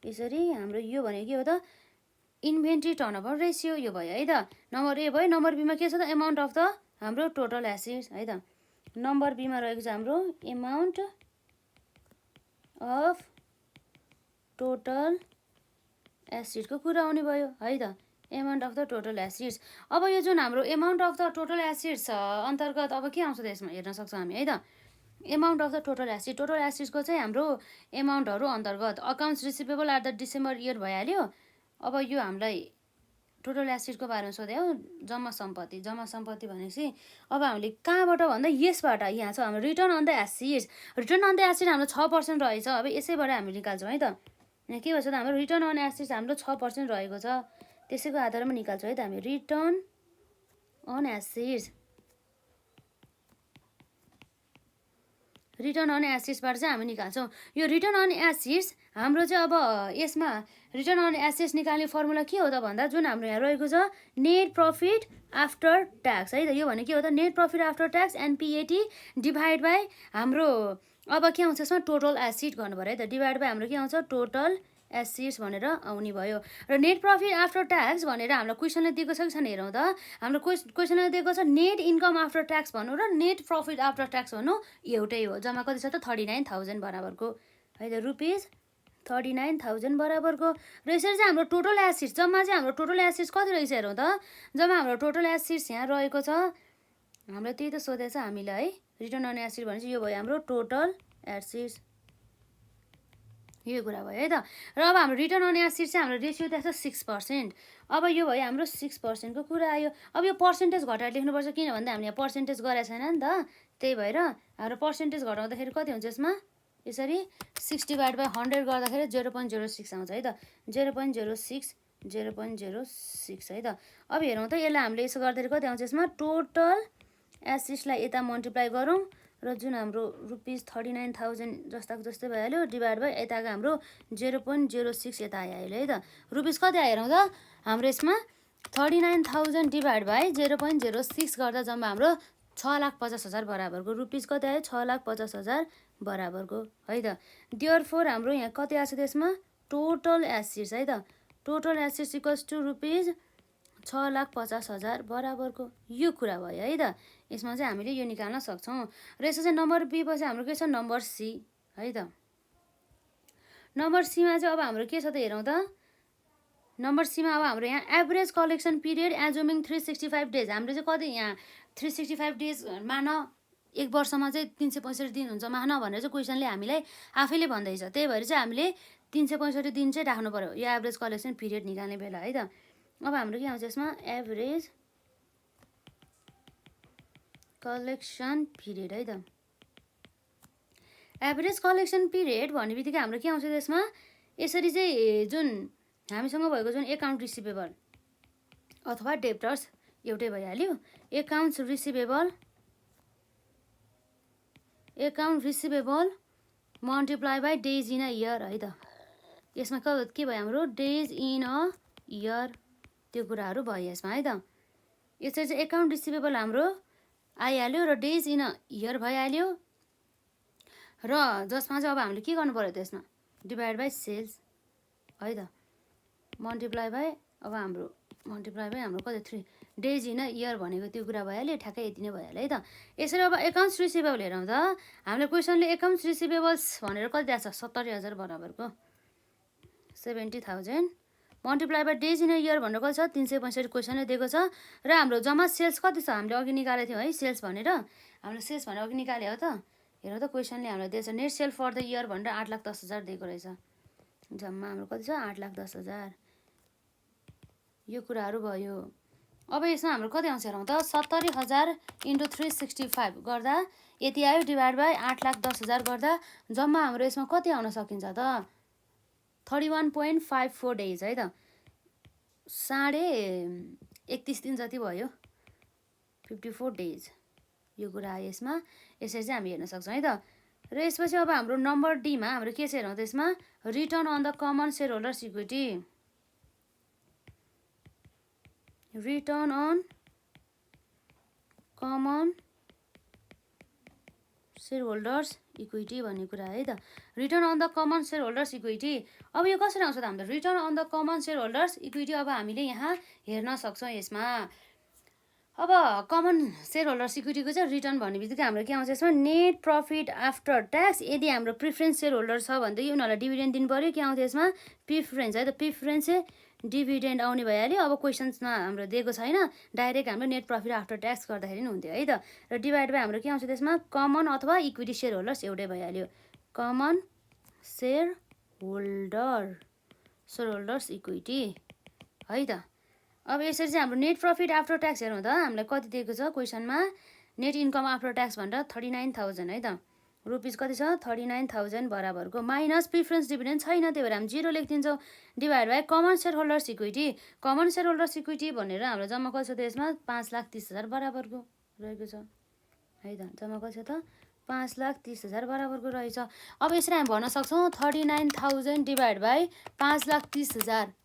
S1: यसरी हाम्रो यो भनेको के हो त इन्भेन्ट्री टर्नओभर रेसियो यो भयो है त। नम्बर ए भयो। नम्बर बीमा के छ त एमाउन्ट अफ द हाम्रो टोटल एसेट्स है त। नम्बर बीमा रहेको छ हाम्रो एमाउन्ट अफ टोटल एसिडको कुरा आउने भयो है त, amount of the total acids. अब यो जुन हाम्रो amount of the total acids अन्तर्गत अब के आउँछ त्यसमा हेर्न सक्छौँ हामी है त। एमाउन्ट अफ द टोटल एसिड्सको चाहिँ हाम्रो एमाउन्टहरू अन्तर्गत accounts receivable at the December year भइहाल्यो। अब यो हामीलाई टोटल एसिडको बारेमा सोध्यो जम्मा सम्पत्ति भनेपछि अब हामीले कहाँबाट भन्दा यसबाट यहाँ छ हाम्रो return on the assets. Return on the asset हाम्रो 6% रहेछ। अब यसैबाट हामी निकाल्छौँ है त। यहाँ के भन्छ त हाम्रो रिटर्न अन एसिड्स हाम्रो 6% रहेको छ, त्यसैको आधारमा निकाल्छौँ है त हामी return on assets. Return on एसिड्सबाट चाहिँ हामी निकाल्छौँ। यो रिटर्न अन एसिड्स हाम्रो चाहिँ अब यसमा रिटर्न अन एसिड्स निकाल्ने फर्मुला के हो त भन्दा जुन हाम्रो यहाँ रहेको छ नेट प्रफिट आफ्टर ट्याक्स है त। यो भने के हो त net profit after tax NPAT divide by हाम्रो अब के आउँछ यसमा टोटल एसिड गर्नु पऱ्यो है त, डिभाइड बाई हाम्रो के आउँछ टोटल एसिड्स भनेर आउने भयो। र नेट प्रफिट आफ्टर ट्याक्स भनेर हाम्रो क्वेसनले दिएको छ कि छैन हेरौँ त। हाम्रो क्वेसनले दिएको छ नेट इन्कम आफ्टर ट्याक्स भन्नु र नेट प्रफिट आफ्टर ट्याक्स भन्नु एउटै हो। जम्मा कति छ त 39,000 बराबरको है त, रुपिस 39,000 बराबरको। र यसरी चाहिँ हाम्रो टोटल एसिड्स जम्मा चाहिँ हाम्रो टोटल एसिड्स कति रहेछ हेरौँ त। जम्मा हाम्रो टोटल एसिड्स यहाँ रहेको छ, हाम्रो त्यही त सोधेछ हामीलाई है। रिटर्न अन एसिड भनेपछि यो भयो हाम्रो टोटल एसिड्स, यो कुरा भयो है त। र अब हाम्रो रिटर्न अन एसिड चाहिँ हाम्रो रेसियो त्यहाँ छ 6%। अब यो भयो हाम्रो 6%को कुरा आयो। अब यो पर्सेन्टेज घटाएर लेख्नुपर्छ किन भन्दा हामीले यहाँ पर्सेन्टेज गरेको छैन नि त, त्यही भएर हाम्रो पर्सेन्टेज घटाउँदाखेरि कति हुन्छ यसमा यसरी 6 डिभाइड बाई 100 गर्दाखेरि 0.06 आउँछ है त, 0.06 है त। अब हेरौँ त यसलाई हामीले यसो गर्दाखेरि कति आउँछ यसमा टोटल एसिड्सलाई यता मल्टिप्लाई गरौँ र जुन हाम्रो रुपिस 39,000 जस्ताको जस्तै भइहाल्यो डिभाइड बाई यताको हाम्रो 0.06 यता आइहाल्यो है त। रुपिस कति आएर त हाम्रो यसमा 39,000 डिभाइड बाई 0.06 गर्दा जम्मा हाम्रो 6,50,000 बराबरको रुपिस कति आयो 6,50,000 बराबरको है त। देयरफोर हाम्रो यहाँ कति आएको छ त्यसमा टोटल एसिड्स है त, total assets equals to rupees 6,50,000 बराबरको यो कुरा भयो है त। यसमा चाहिँ हामीले यो निकाल्न सक्छौँ। र यसो चाहिँ नम्बर बी पछि हाम्रो के छ नम्बर सी है त। नम्बर सीमा चाहिँ अब हाम्रो के छ त हेरौँ त। नम्बर सीमा अब हाम्रो यहाँ एभरेज कलेक्सन पिरियड एजुमिङ 365 डेज हाम्रो चाहिँ कति यहाँ 365 डेज मान एक वर्षमा चाहिँ 365 दिन हुन्छ मान भनेर चाहिँ क्वेसनले हामीलाई आफैले भन्दैछ। त्यही भएर चाहिँ हामीले 365 दिन चाहिँ राख्नु पर्यो यो एभरेज कलेक्सन पिरियड निकाल्ने बेला है त। अब हाम्रो के आउँछ यसमा एभरेज कलेक्सन पिरियड है त। एभरेज कलेक्सन पिरियड भन्ने बित्तिकै हाम्रो के आउँछ त्यसमा यसरी चाहिँ जुन हामीसँग भएको जुन एकाउन्ट रिसिभेबल अथवा डेप्टर्स एउटै भइहाल्यो। Accounts receivable multiply by days in a year है त। यसमा के भयो हाम्रो डेज इन अ इयर त्यो कुराहरू भयो यसमा है त। यसरी चाहिँ एकाउन्ट रिसिभेबल हाम्रो आइहाल्यो र डेज इन अ इयर भइहाल्यो र जसमा चाहिँ अब हामीले के गर्नु पर्यो त्यसमा डिभाइड बाई सेल्स है त, मल्टिप्लाई बाई अब हाम्रो कति 3 डेज इन अ इयर भनेको त्यो कुरा भइहाल्यो ठ्याक्कै यति नै भइहाल्यो है त। यसरी अब एकाउन्ट्स रिसिभेबल हेरौँ त हामीले क्वेसनले एकाउन्ट्स रिसिभेबल्स भनेर कति दिएको छ 70,000 बराबरको 70,000 multiply by days in a year भनेर कति छ 365 क्वेसनले दिएको छ। र हाम्रो जम्मा सेल्स कति छ हामीले अघि निकालेको थियौँ है सेल्स भनेर हाम्रो सेल्स भनेर अघि निकाल्यो हो त। हेरौँ त क्वेसनले हामीलाई दिएछ net sale for the year भनेर 8,10,000 दिएको रहेछ। जम्मा हाम्रो कति छ 8,10,000 यो कुराहरू भयो। अब यसमा हाम्रो कति आउँछ हेरौँ त 70,000 इन्टु 365 गर्दा यति आयो डिभाइड बाई 8,10,000 गर्दा जम्मा हाम्रो यसमा कति आउन सकिन्छ त 31.54 डेज है त, 31.5 दिन जति भयो 54 डेज यो कुरा आयो यसमा। यसरी चाहिँ हामी हेर्न सक्छौँ है त। र यसपछि अब हाम्रो नम्बर डीमा हाम्रो के छ हेरौँ त यसमा return on the common shareholders equity, return on common shareholders equity भन्ने कुरा है त। Return on the common shareholders equity अब यो कसरी आउँछ त हाम्रो return on the common shareholders equity अब हामीले यहाँ हेर्न सक्छौँ यसमा अब कमन सेयर होल्डर इक्विटीको चाहिँ रिटर्न भन्ने बित्तिकै हाम्रो के आउँछ यसमा नेट प्रफिट आफ्टर ट्याक्स। यदि हाम्रो प्रिफरेन्स सेयर होल्डर छ भनेदेखि उनीहरूलाई डिभिडेन्ड दिनु पऱ्यो। के आउँथ्यो यसमा प्रिफरेन्स है त, प्रिफरेन्स चाहिँ डिभिडेन्ड आउने भइहाल्यो। अब क्वेसन्समा हाम्रो दिएको छैन, डाइरेक्ट हाम्रो नेट प्रफिट आफ्टर ट्याक्स गर्दाखेरि नि हुन्थ्यो है त। र डिभाइड बाई हाम्रो के आउँछ त्यसमा कमन अथवा इक्विटी सेयर होल्डर्स एउटै भइहाल्यो, कमन सेयर होल्डर्स इक्विटी है त। अब यसरी चाहिँ हाम्रो नेट प्रफिट आफ्टर ट्याक्स हेरौँ त, हामीलाई कति दिएको छ क्वेसनमा, नेट इन्कम आफ्टर ट्याक्स भनेर 39,000 है त, रुपिस कति छ 39,000 बराबरको माइनस प्रिफरेन्स डिभिडेन्ड छैन, त्यही भएर हामी 0 लेखिदिन्छौँ। Divide by common shareholders equity, common shareholders equity भनेर हाम्रो जम्मा कति छ त यसमा 5,30,000 बराबरको रहेको छ है त। जम्मा कति छ त 5,30,000 बराबरको रहेछ। अब यसरी हामी भन्न सक्छौँ 39,000 डिभाइड बाई 5,30,000।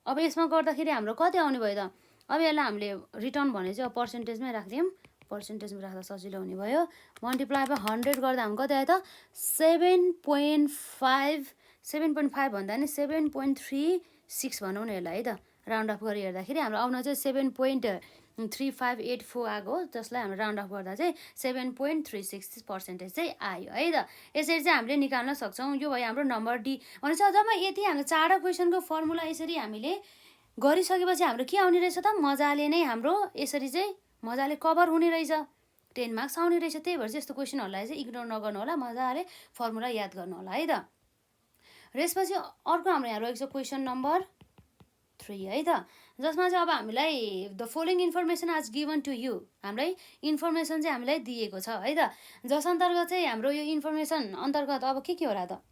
S1: अब यसमा गर्दाखेरि हाम्रो कति आउने भयो त। अब यसलाई हामीले रिटर्न भने चाहिँ अब पर्सेन्टेजमै राखिदिउँ, पर्सेन्टेजमा राख्दा सजिलो हुने भयो। मल्टिप्लाई बाई 100 गर्दा हामी कति आयो त 7.5 भन्दा नि 7.36 भनौँ न यसलाई है त। राउन्ड अफ गरी हेर्दाखेरि हाम्रो आउन चाहिँ 7.3584 आएको, जसलाई हाम्रो राउन्ड अफ गर्दा चाहिँ 7.36 पर्सेन्टेज चाहिँ आयो है त। यसरी चाहिँ हामीले निकाल्न सक्छौँ। यो भयो हाम्रो नम्बर डी। भनेपछि जम्मा यति हाम्रो 4वटा क्वेसनको फर्मुला यसरी हामीले गरिसकेपछि हाम्रो के आउने रहेछ त, मजाले नै हाम्रो यसरी चाहिँ मजाले कभर हुने रहेछ, 10 मार्क्स आउने रहेछ। त्यही भएर चाहिँ यस्तो क्वेसनहरूलाई चाहिँ इग्नोर नगर्नु होला, मजाले फर्मुला याद गर्नु होला है त। र यसपछि अर्को हाम्रो यहाँ रहेको छ क्वेसन नम्बर 3 है त, जसमा चाहिँ अब हामीलाई द फलोइङ इन्फर्मेसन आज गिभन टु यु, हामीलाई इन्फर्मेसन चाहिँ हामीलाई दिएको छ है त। जस अन्तर्गत चाहिँ हाम्रो यो इन्फर्मेसन अन्तर्गत अब के हो र त,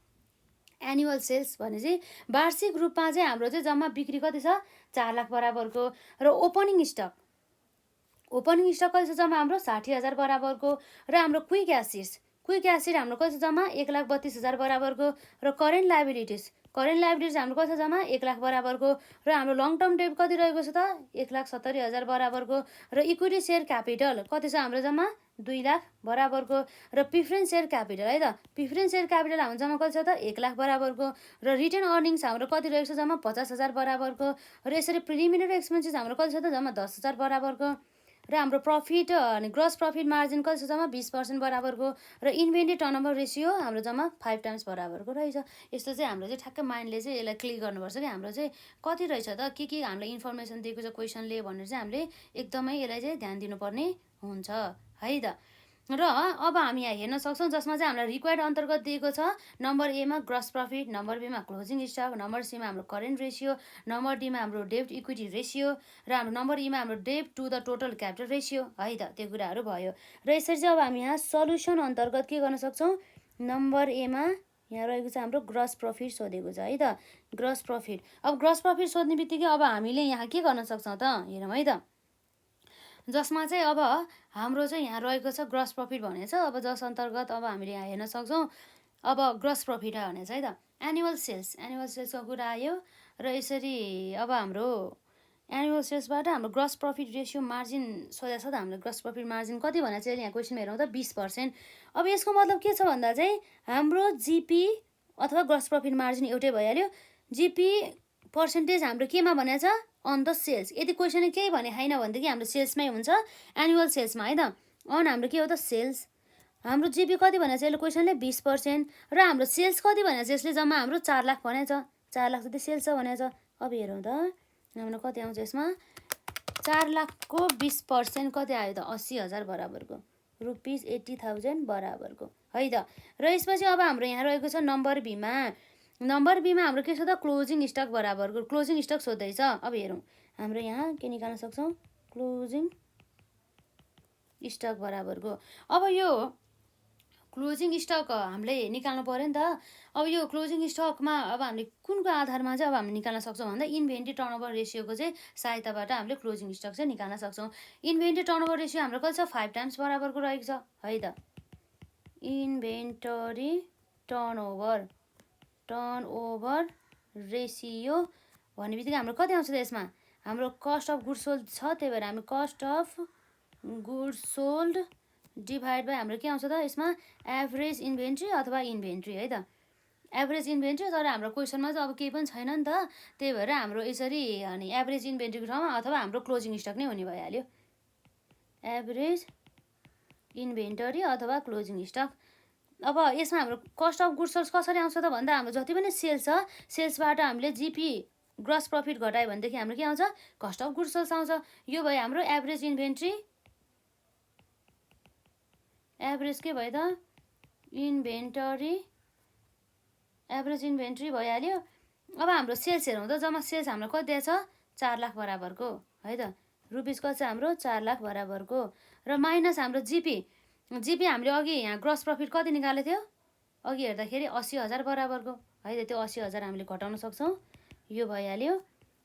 S1: एनुअल सेल्स भने चाहिँ वार्षिक रूपमा चाहिँ हाम्रो चाहिँ जम्मा बिक्री कति छ 4 लाख बराबरको। र ओपनिङ स्टक कति छ जम्मा हाम्रो 60,000 बराबरको। र हाम्रो क्विक एसिड हाम्रो कति छ जम्मा 1,32,000 बराबरको। र करेन्ट लाइबिलिटिज हाम्रो कति छ जम्मा 1 लाख बराबरको। र हाम्रो लङ टर्म डेट कति रहेको छ त 1,70,000 बराबरको। र इक्विटी सेयर क्यापिटल कति छ हाम्रो जम्मा 2 लाख बराबरको। र प्रिफरेन्स सेयर क्यापिटल है त, प्रिफरेन्स सेयर क्यापिटल हाम्रो जम्मा कति छ त 1 लाख बराबरको। र रिटेन अर्निङ्स हाम्रो कति रहेको छ जम्मा 50,000 बराबरको। र यसरी प्रिलिमिनरी एक्सपेन्सेस हाम्रो कति छ त जम्मा 10,000 बराबरको। र हाम्रो प्रफिट अनि ग्रस प्रफिट मार्जिन कति छ जम्मा 20% बराबरको। र इन्भेन्ट्री टर्नओभर रेसियो हाम्रो जम्मा 5 टाइम्स बराबरको रहेछ। यस्तो चाहिँ हाम्रो चाहिँ ठ्याक्कै माइन्डले चाहिँ यसलाई क्लिक गर्नुपर्छ कि हाम्रो चाहिँ कति रहेछ त, के हामीलाई इन्फर्मेसन दिएको छ क्वेसनले भनेर चाहिँ हामीले एकदमै यसलाई चाहिँ ध्यान दिनुपर्ने हुन्छ है त। र अब हामी यहाँ हेर्न सक्छौँ जसमा चाहिँ हामीलाई रिक्वायर्ड अन्तर्गत दिएको छ नम्बर एमा ग्रस प्रफिट, नम्बर बीमा क्लोजिङ स्टक, नम्बर सीमा हाम्रो करेन्ट रेसियो, नम्बर डीमा हाम्रो डेब्ट इक्विटी रेसियो, र हाम्रो नम्बर ईमा हाम्रो डेब्ट to the total capital ratio है त। त्यो कुराहरू भयो। र यसरी चाहिँ अब हामी यहाँ सल्युसन अन्तर्गत के गर्न सक्छौँ, नम्बर एमा यहाँ रहेको छ हाम्रो ग्रस प्रफिट सोधेको छ है त, ग्रस प्रफिट। अब ग्रस प्रफिट सोध्ने बित्तिकै अब हामीले यहाँ के गर्न सक्छौँ त हेरौँ है त, जसमा चाहिँ अब हाम्रो चाहिँ यहाँ रहेको छ ग्रस प्रफिट भनेछ। अब जस अन्तर्गत अब हामीले यहाँ हेर्न सक्छौँ अब ग्रस प्रफिट भनेछ है त, एनुअल सेल्सको कुरा आयो। र यसरी अब हाम्रो एनुअल सेल्सबाट हाम्रो ग्रस प्रफिट रेसियो मार्जिन सोधेको छ त, हामीले ग्रस प्रफिट मार्जिन कति भनेर चाहिँ यहाँ क्वेसनमा हेरौँ त 20%। अब यसको मतलब के छ भन्दा चाहिँ हाम्रो जिपी अथवा ग्रस प्रफिट मार्जिन एउटै भइहाल्यो। जिपी पर्सेन्टेज हाम्रो केमा भनेको छ अन द सेल्स। यदि क्वेसनले केही भने छैन भनेदेखि हाम्रो सेल्समै हुन्छ, एनुअल सेल्समा है त। अन हाम्रो के हो त सेल्स, हाम्रो जिपी कति भनेको छ यसले क्वेसनले 20%। र हाम्रो सेल्स कति भनेको छ यसले जम्मा हाम्रो 4 लाख भनेको छ, 4 लाख जति सेल्स छ भनेको छ। अब हेरौँ त हाम्रो कति आउँछ यसमा, 4 लाखको 20% कति आयो त 80,000 बराबरको, रुपिस 80,000 बराबरको है त। र यसपछि अब हाम्रो यहाँ रहेको छ नम्बर बीमा हाम्रो के छ त क्लोजिङ स्टक बराबरको, क्लोजिङ स्टक सोध्दैछ। अब हेरौँ हाम्रो यहाँ के निकाल्न सक्छौँ, क्लोजिङ स्टक बराबरको। अब यो क्लोजिङ स्टक हामीले निकाल्नु पऱ्यो नि त। अब यो क्लोजिङ स्टकमा अब हामीले कुनको आधारमा चाहिँ अब हामीले निकाल्न सक्छौँ भन्दा इन्भेन्ट्री टर्नओभर रेसियोको चाहिँ सहायताबाट हामीले क्लोजिङ स्टक चाहिँ निकाल्न सक्छौँ। इन्भेन्ट्री टर्नओभर रेसियो हाम्रो कति छ 5 टाइम्स बराबरको रहेको छ है त। इन्भेन्टरी टर्नओभर रेसियो भन्ने बित्तिकै हाम्रो कति आउँछ त यसमा, हाम्रो कस्ट अफ गुड्स सोल्ड छ, त्यही भएर हामी cost of goods sold divide by हाम्रो के आउँछ त यसमा एभरेज इन्भेन्ट्री अथवा इन्भेन्ट्री है त, एभरेज इन्भेन्ट्री। तर हाम्रो क्वेसनमा चाहिँ अब केही पनि छैन नि त, त्यही भएर हाम्रो यसरी अनि एभरेज इन्भेन्ट्रीको ठाउँमा अथवा हाम्रो क्लोजिङ स्टक नै हुने भइहाल्यो एभरेज इन्भेन्टरी अथवा क्लोजिङ स्टक। अब यसमा हाम्रो कस्ट अफ गुड्स सोल्ड कसरी आउँछ त भन्दा हाम्रो जति पनि सेल्स छ सेल्सबाट हामीले जिपी ग्रस प्रफिट घटायो भनेदेखि हाम्रो के आउँछ कस्ट अफ गुड्स सोल्ड आउँछ। यो भयो हाम्रो एभरेज इन्भेन्ट्री, एभरेज के भयो त इन्भेन्टरी, एभरेज इन्भेन्ट्री भइहाल्यो। अब हाम्रो सेल्स हेरौँ त, जम्मा सेल्स हाम्रो कति दिएछ 4 लाख बराबरको है त, रुपिस कति छ हाम्रो 4 लाख बराबरको, र माइनस हाम्रो जिपी, जिपी हामीले अघि यहाँ ग्रस प्रफिट कति निकालेको थियो अघि हेर्दाखेरि 80,000 बराबरको है त, त्यो 80,000 हामीले घटाउन सक्छौँ, यो भइहाल्यो।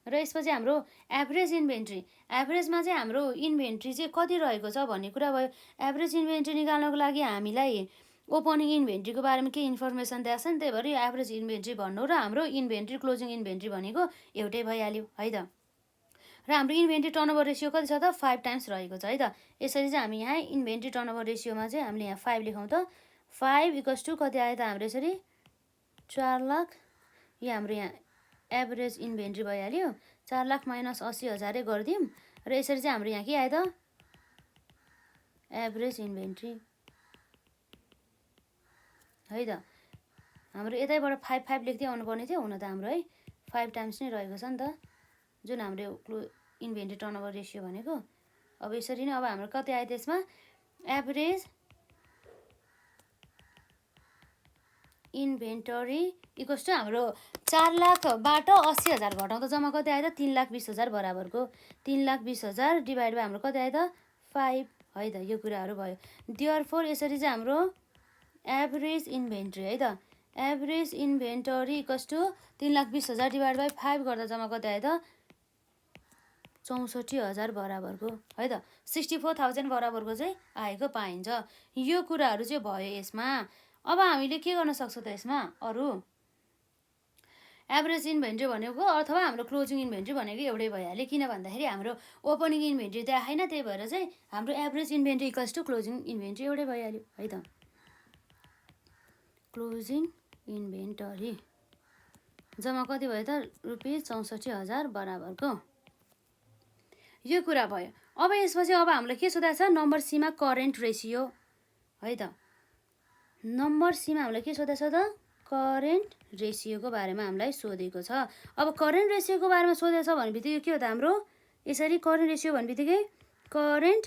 S1: र यसपछि हाम्रो एभरेज इन्भेन्ट्री, एभरेजमा चाहिँ हाम्रो इन्भेन्ट्री चाहिँ कति रहेको छ भन्ने कुरा भयो। एभरेज इन्भेन्ट्री निकाल्नको लागि हामीलाई ओपनिङ इन्भेन्ट्रीको बारेमा केही इन्फर्मेसन दिएको छ नि, त्यही भएर यो एभरेज इन्भेन्ट्री भन्नु र हाम्रो इन्भेन्ट्री क्लोजिङ इन्भेन्ट्री भनेको एउटै भइहाल्यो है त। र हाम्रो इन्भेन्ट्री टर्नओभर रेसियो कति छ त 5 टाइम्स रहेको छ है त। यसरी चाहिँ हामी यहाँ इन्भेन्ट्री टर्नओभर रेसियोमा चाहिँ हामीले यहाँ 5 लेखौँ त, 5 इक्वल्स टु कति आयो त हाम्रो यसरी 4 लाख, यो हाम्रो यहाँ एभरेज इन्भेन्ट्री भइहाल्यो, 4 लाख माइनस 80,000 गरिदिउँ, र यसरी चाहिँ हाम्रो यहाँ के आयो त एभरेज इन्भेन्ट्री है त। हाम्रो यतैबाट 5 लेख्दै आउनुपर्ने थियो, हुन त हाम्रो है 5 टाइम्स नै रहेको छ नि त जुन हाम्रो इन्भेन्ट्री टर्नओभर रेसियो भनेको। अब यसरी नै अब हाम्रो कति आयो त्यसमा एभरेज इन्भेन्टरी इक्वल्स टु हाम्रो 4 लाखबाट 80,000 घटाउँदा जम्मा कति आयो त 3,20,000 बराबरको, 3,20,000 डिभाइड बाई हाम्रो कति आयो त 5 है त, यो कुराहरू भयो। देयरफोर यसरी चाहिँ हाम्रो एभरेज इन्भेन्ट्री है त, average inventory equals to 3,20,000 divide by 5 गर्दा जम्मा कति आयो त 64,000 बराबरको है त, 64,000 बराबरको चाहिँ आएको पाइन्छ। यो कुराहरू चाहिँ भयो यसमा। अब हामीले के गर्न सक्छौँ त यसमा अरू एभरेज इन्भेन्ट्री भनेको अथवा हाम्रो क्लोजिङ इन्भेन्ट्री भनेको एउटै भइहाल्यो, किन भन्दाखेरि हाम्रो ओपनिङ इन्भेन्ट्री त आएन, त्यही भएर चाहिँ हाम्रो average inventory equals to closing inventory एउटै भइहाल्यो है त। क्लोजिङ इन्भेन्टरी जम्मा कति भयो त रुपिस 64,000 बराबरको, यो कुरा भयो। अब यसपछि अब हामीलाई के सोधेको छ नम्बर सीमा करेन्ट रेसियो है त, नम्बर सीमा हामीलाई के सोधेको छ त करेन्ट रेसियोको बारेमा हामीलाई सोधेको छ। अब करेन्ट रेसियोको बारेमा सोधेको छ भने बित्तिकै के हो त हाम्रो यसरी करेन्ट रेसियो भन्ने बित्तिकै current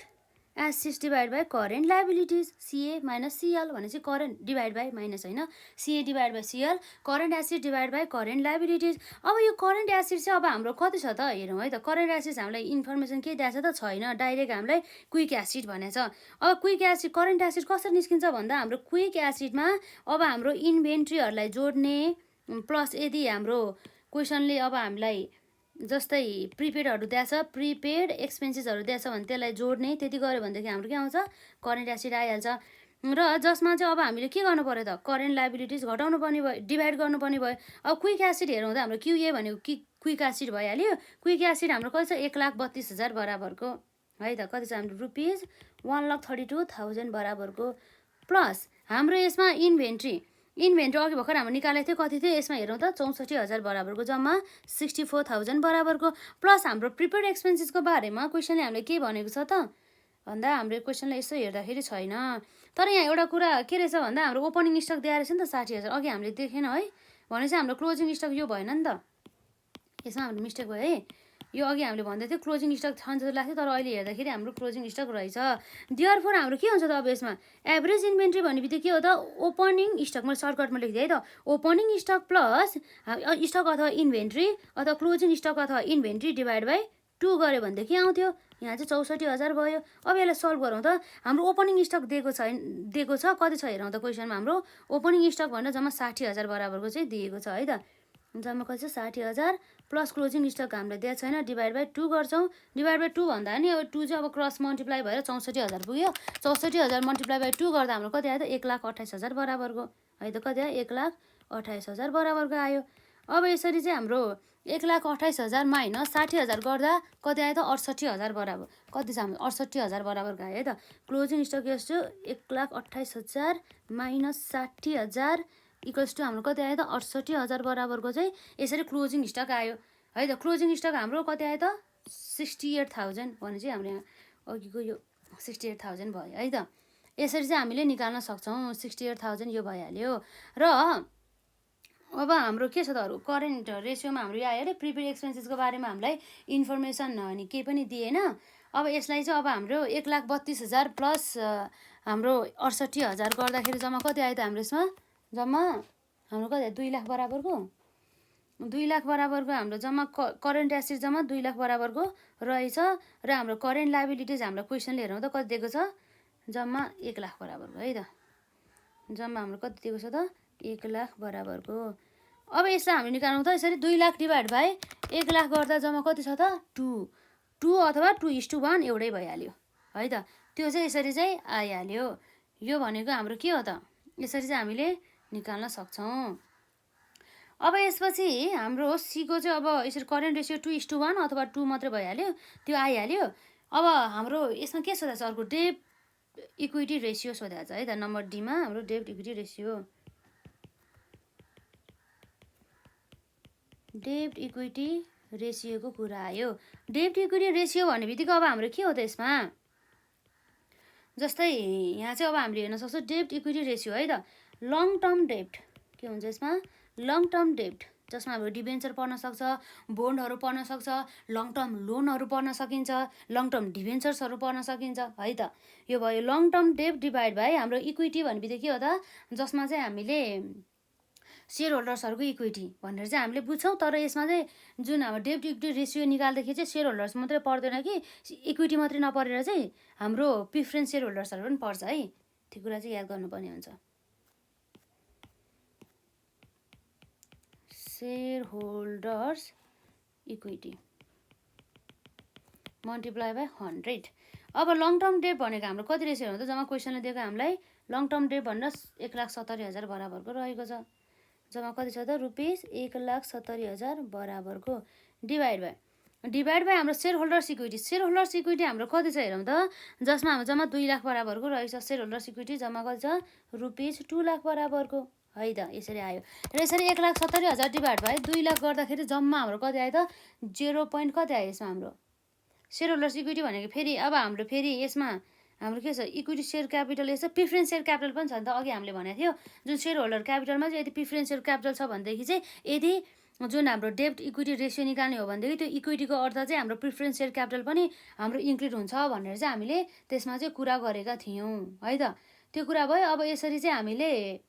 S1: assets divide by current liabilities, सिए माइनस सिएल भनेपछि करेन्ट डिभाइड बाई माइनस होइन सिए divide by Cl, current asset divide by current liabilities. अब यो करेन्ट एसेट चाहिँ अब हाम्रो कति छ त हेरौँ है त, करेन्ट एसेट्स हामीलाई इन्फर्मेसन के दिएको छ त छैन, डाइरेक्ट हामीलाई क्विक एसिड भनेको छ। अब क्विक एसिड करेन्ट एसिड कसरी निस्किन्छ भन्दा हाम्रो क्विक एसिडमा अब हाम्रो इन्भेन्ट्रीहरूलाई जोड्ने प्लस यदि हाम्रो क्वेसनले अब हामीलाई जस्तै प्रिपेडहरू दिएछ, प्रिपेड एक्सपेन्सेसहरू दिएछ भने त्यसलाई जोड्ने त्यति गऱ्यो भनेदेखि हाम्रो के आउँछ करेन्ट एसिड आइहाल्छ। र जसमा चाहिँ अब हामीले के गर्नु पर्यो त करेन्ट लाइबिलिटिज घटाउनु पर्ने भयो, डिभाइड गर्नुपर्ने भयो। अब क्विक एसिड हेरौँ त हाम्रो क्युए भनेको क्विक एसिड भइहाल्यो, क्विक एसिड हाम्रो कति छ 1,32,000 बराबरको है त, कति छ हाम्रो रुपिस 1,32,000 बराबरको, प्लस हाम्रो यसमा इन्भेन्ट्री अघि भर्खर हाम्रो निकालेको थियो कति थियो यसमा हेरौँ त 64,000 बराबरको, जम्मा 64,000 बराबरको, प्लस हाम्रो प्रिपेड एक्सपेन्सेसको बारेमा क्वेसनले हामीले के भनेको छ त भन्दा हाम्रो क्वेसनलाई यसो हेर्दाखेरि छैन। तर यहाँ एउटा कुरा के रहेछ भन्दा हाम्रो ओपनिङ स्टक दिएर रहेछ नि त 60,000 अघि हामीले देखेन है, भनेपछि हाम्रो क्लोजिङ स्टक यो भएन नि त, यसमा हाम्रो मिस्टेक भयो है। यो अघि हामीले भन्दै थियो क्लोजिङ स्टक छ जस्तो लाग्थ्यो, तर अहिले हेर्दाखेरि हाम्रो क्लोजिङ स्टक रहेछ। देयरफोर हाम्रो के हुन्छ त अब यसमा एभरेज इन्भेन्ट्री भन्ने बित्तिकै के हो त ओपनिङ स्टक, मैले सर्टकटमा लेखिदिएँ है त, ओपनिङ स्टक प्लस स्टक अथवा इन्भेन्ट्री अथवा क्लोजिङ स्टक अथवा इन्भेन्ट्री डिभाइड बाई 2 गऱ्यो भनेदेखि आउँथ्यो, यहाँ चाहिँ 64,000 भयो। अब यसलाई सल्भ गरौँ त, हाम्रो ओपनिङ स्टक दिएको छ कति छ हेरौँ त क्वेसनमा हाम्रो ओपनिङ स्टक भनेर जम्मा 60,000 बराबरको चाहिँ दिएको छ है त, जम्मा कति छ 60,000 प्लस क्लोजिङ स्टक हामीलाई दिएको छैन, डिभाइड बाई 2 गर्छौँ, डिभाइड बाई 2 भन्दा नि अब 2 चाहिँ अब क्रस मल्टिप्लाई भएर 64,000 पुग्यो, 64,000 मल्टिप्लाई बाई 2 गर्दा हाम्रो कति आयो त 1,28,000 बराबरको है त, कति आयो 1,28,000 बराबरको आयो। अब यसरी चाहिँ हाम्रो 1,28,000 माइनस 60,000 गर्दा कति आयो त 68,000 बराबर, कति छ हाम्रो 68,000 बराबरको आयो है त। क्लोजिङ स्टक यस्तो 1,28,000 माइनस 60,000 इक्वल्स टु हाम्रो कति आयो त 68,000 बराबरको चाहिँ यसरी क्लोजिङ स्टक आयो है त। क्लोजिङ स्टक हाम्रो कति आयो त 68,000 भने चाहिँ हाम्रो यहाँ अघिको यो 68,000 भयो है त। यसरी चाहिँ हामीले निकाल्न सक्छौँ। 68,000 यो भइहाल्यो। र अब हाम्रो के छ त अरू करेन्ट रेसियोमा हाम्रो यो आयो अरे प्रिपेड एक्सपेन्सेसको बारेमा हामीलाई इन्फर्मेसन नि केही पनि दिएन। अब यसलाई चाहिँ अब हाम्रो 1,32,000 प्लस हाम्रो 68,000 गर्दाखेरि जम्मा कति आयो त हाम्रो यसमा? जम्मा हाम्रो कति 2 लाख बराबरको 2 लाख बराबरको हाम्रो जम्मा करेन्ट एसेट जम्मा 2 लाख बराबरको रहेछ। र हाम्रो करेन्ट लाइबिलिटिज हाम्रो क्वेसनले हेरौँ त कति दिएको छ? जम्मा 1 लाख बराबरको है त। जम्मा हाम्रो कति दिएको छ त? 1 लाख बराबरको। अब यसलाई हामीले निकाल्नु त यसरी 2 लाख डिभाइड बाई 1 लाख गर्दा जम्मा कति छ त? 2 अथवा 2:1 एउटै भइहाल्यो है त। त्यो चाहिँ यसरी चाहिँ आइहाल्यो। यो भनेको हाम्रो के हो त? यसरी चाहिँ हामीले निकाल्न सक्छौँ। अब यसपछि हाम्रो सीको चाहिँ अब यसरी करेन्ट रेसियो 2:1 अथवा 2 मात्रै भइहाल्यो, त्यो आइहाल्यो। अब हाम्रो यसमा के सोधेको छ अर्को? डेब्ट इक्विटी रेसियो सोधेको छ है त। नम्बर डीमा हाम्रो डेब्ट इक्विटी रेसियो। डेब्ट इक्विटी रेसियोको कुरा आयो। डेब्ट इक्विटी रेसियो भन्ने बित्तिकै अब हाम्रो के हो त यसमा? जस्तै यहाँ चाहिँ अब हामीले हेर्न सक्छौँ डेब्ट इक्विटी रेसियो है त। लङ टर्म डेब्ट के हुन्छ यसमा? लङ टर्म डेब्ट जसमा हाम्रो डिबेन्चर पर्न सक्छ, बोन्डहरू पर्न सक्छ, लङ टर्म लोनहरू पर्न सकिन्छ, लङ टर्म डिबेन्चर्सहरू पर्न सकिन्छ है त। यो भयो लङ टर्म डेब्ट डिभाइड बाई हाम्रो इक्विटी भन्ने बित्तिकै के हो त? जसमा चाहिँ हामीले सेयर होल्डर्सहरूको इक्विटी भनेर चाहिँ हामीले बुझ्छौँ। तर यसमा चाहिँ जुन हाम्रो डेब्ट इक्विटी रेसियो निकाल्दाखेरि चाहिँ सेयर होल्डर्स मात्रै पर्दैन कि इक्विटी मात्रै नपरेर चाहिँ हाम्रो प्रिफरेन्स सेयर होल्डर्सहरू पनि पर्छ है। त्यो कुरा चाहिँ याद गर्नुपर्ने हुन्छ। Share holders equity multiply by 100। अब लङ टर्म डेब्ट भनेको हाम्रो कति रेसियो हो त? जम्मा क्वेसनले दिएको हामीलाई लङ टर्म डेब्ट भनेर 1,70,000 बराबरको रहेको छ। जम्मा कति छ त? ₹1,70,000 बराबरको डिभाइड बाई हाम्रो shareholders equity. Shareholders equity हाम्रो कति छ हेरौँ त? जसमा हाम्रो जम्मा 2 लाख बराबरको रहेछ। सेयर होल्डर्स इक्विटी जम्मा कति छ? ₹2 लाख बराबरको है त। यसरी आयो। र यसरी 1,70,000 डिभाइड बाई 2 लाख गर्दाखेरि जम्मा हाम्रो कति आयो त? 0 पोइन्ट कति आयो यसमा हाम्रो? सेयर होल्डर्स इक्विटी भनेको फेरि अब हाम्रो फेरि यसमा हाम्रो के छ? इक्विटी सेयर क्यापिटल यस्तो प्रिफरेन्स सेयर क्यापिटल पनि छ नि त। अघि हामीले भनेको थियो जुन सेयर होल्डर क्यापिटलमा चाहिँ यदि प्रिफरेन्स सेयर क्यापिटल छ भनेदेखि चाहिँ यदि जुन हाम्रो डेब्ट इक्विटी रेसियो निकाल्ने हो भनेदेखि त्यो इक्विटीको अर्थ चाहिँ हाम्रो प्रिफरेन्स सेयर क्यापिटल पनि हाम्रो इन्क्लुड हुन्छ भनेर चाहिँ हामीले त्यसमा चाहिँ कुरा गरेका थियौँ है त। त्यो कुरा भयो। अब यसरी चाहिँ हामीले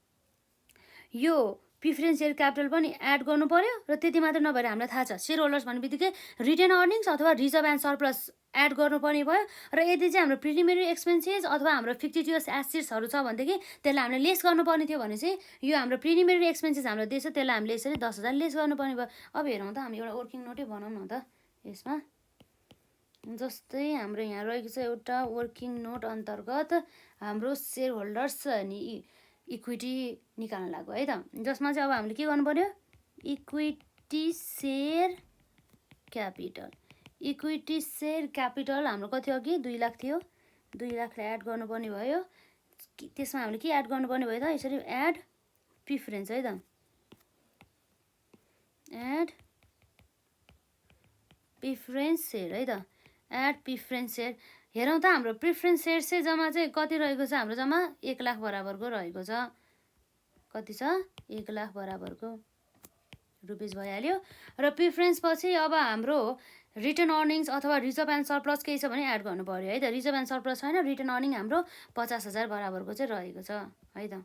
S1: यो प्रिफरेन्स सेयर क्यापिटल पनि एड गर्नु पर्यो। र त्यति मात्र नभएर हामीलाई थाहा छ सेयर होल्डर्स भन्ने बित्तिकै रिटेन अर्निङ्स अथवा रिजर्भ एन्ड सरप्लस एड गर्नुपर्ने भयो। र यदि चाहिँ हाम्रो प्रिलिमिनरी एक्सपेन्सेस अथवा हाम्रो फिक्टिटियस एसेट्सहरू छ भनेदेखि त्यसलाई हामीले लेस गर्नुपर्ने थियो भने चाहिँ यो हाम्रो प्रिलिमिनरी एक्सपेन्सेस हाम्रो दिएछ त्यसलाई हामीले यसरी 10,000 लेस गर्नुपर्ने भयो। अब हेरौँ त हामी एउटा वर्किङ नोटै बनाउँ न त यसमा। जस्तै हाम्रो यहाँ रहेको छ एउटा वर्किङ नोट अन्तर्गत हाम्रो सेयर होल्डर्स नि इक्विटी निकाल्न लाग्यो है त। जसमा चाहिँ अब हामीले के गर्नु पर्यो? Equity share capital. Equity share capital हाम्रो कति अघि 2 लाख थियो। 2 लाखलाई एड गर्नुपर्ने भयो। त्यसमा हामीले के एड गर्नुपर्ने भयो त? यसरी एड प्रिफरेन्स है त। एड प्रिफरेन्स सेयर है त। एड प्रिफरेन्स सेयर हेरौँ त हाम्रो प्रिफरेन्स सेयर चाहिँ जम्मा चाहिँ कति रहेको छ? हाम्रो जम्मा 1 लाख बराबरको रहेको छ। कति छ? 1 लाख बराबरको रुपिस भइहाल्यो। र प्रिफरेन्स पछि अब हाम्रो रिटर्न अर्निङ्स अथवा रिजर्भ एन्ड सरप्लस केही छ भने एड गर्नु पर्यो है त। रिजर्भ एन्ड सरप्लस छैन, रिटर्न अर्निङ हाम्रो 50,000 बराबरको चाहिँ रहेको छ है त।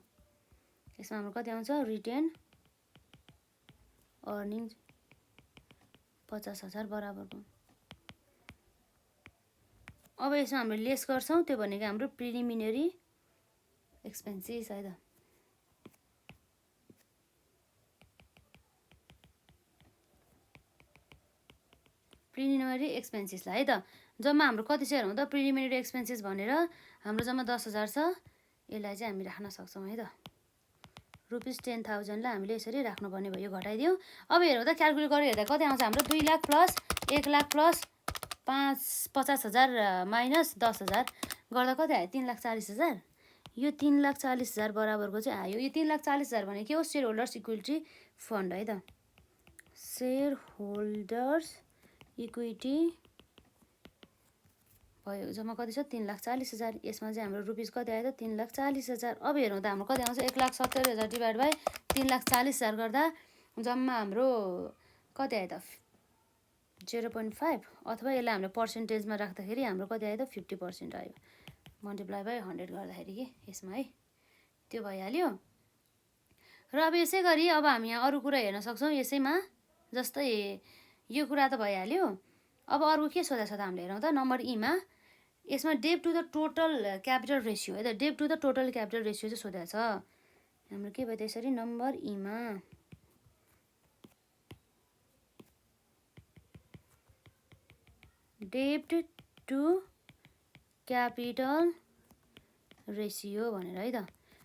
S1: यसमा हाम्रो कति आउँछ? रिटर्न अर्निङ 50,000 बराबरको। अब यसमा हामीले लेस गर्छौँ त्यो भनेको हाम्रो प्रिलिमिनरी एक्सपेन्सेस है त। प्रिलिमिनरी एक्सपेन्सेसलाई है त। जम्मा हाम्रो कति छ हेरौँ त? प्रिलिमिनरी एक्सपेन्सेस भनेर हाम्रो जम्मा 10,000 छ। यसलाई चाहिँ हामी राख्न सक्छौँ है त। ₹10,000 लाई हामीले यसरी राख्नुपर्ने भयो। घटाइदिउँ। अब हेरौँ त क्यालकुलेट गरेर हेर्दा कति आउँछ हाम्रो? 2 lakh plus 1 lakh plus 50,000 minus 10,000 गर्दा कति आयो? 3,40,000। यो 3,40,000 बराबरको चाहिँ आयो। यो 3,40,000 भनेको के हो? सेयर होल्डर्स इक्विटी फन्ड है त। सेयर होल्डर्स इक्विटी भयो जम्मा कति छ 3,40,000। यसमा चाहिँ हाम्रो रुपिस कति आयो त 3,40,000। अब हेरौँ त हाम्रो कति आउँछ 1,70,000 डिभाइड बाई 3,40,000 गर्दा जम्मा हाम्रो कति आयो त 0.5 अथवा यसलाई हामीले पर्सेन्टेजमा राख्दाखेरि हाम्रो कति आयो त 50% आयो मल्टिप्लाई बाई 100 गर्दाखेरि कि यसमा है त्यो भइहाल्यो। र अब यसै गरी अब हामी यहाँ अरू कुरा हेर्न सक्छौँ यसैमा जस्तै यो कुरा त भइहाल्यो। अब अरू के सोधेको छ त हामीले हेरौँ त नम्बर ईमा यसमा debt to the total capital ratio है त debt to the total capital ratio चाहिँ सोधेको छ हाम्रो के भयो त्यसरी नम्बर ईमा डेट टु क्यापिटल रेसियो भनेर है त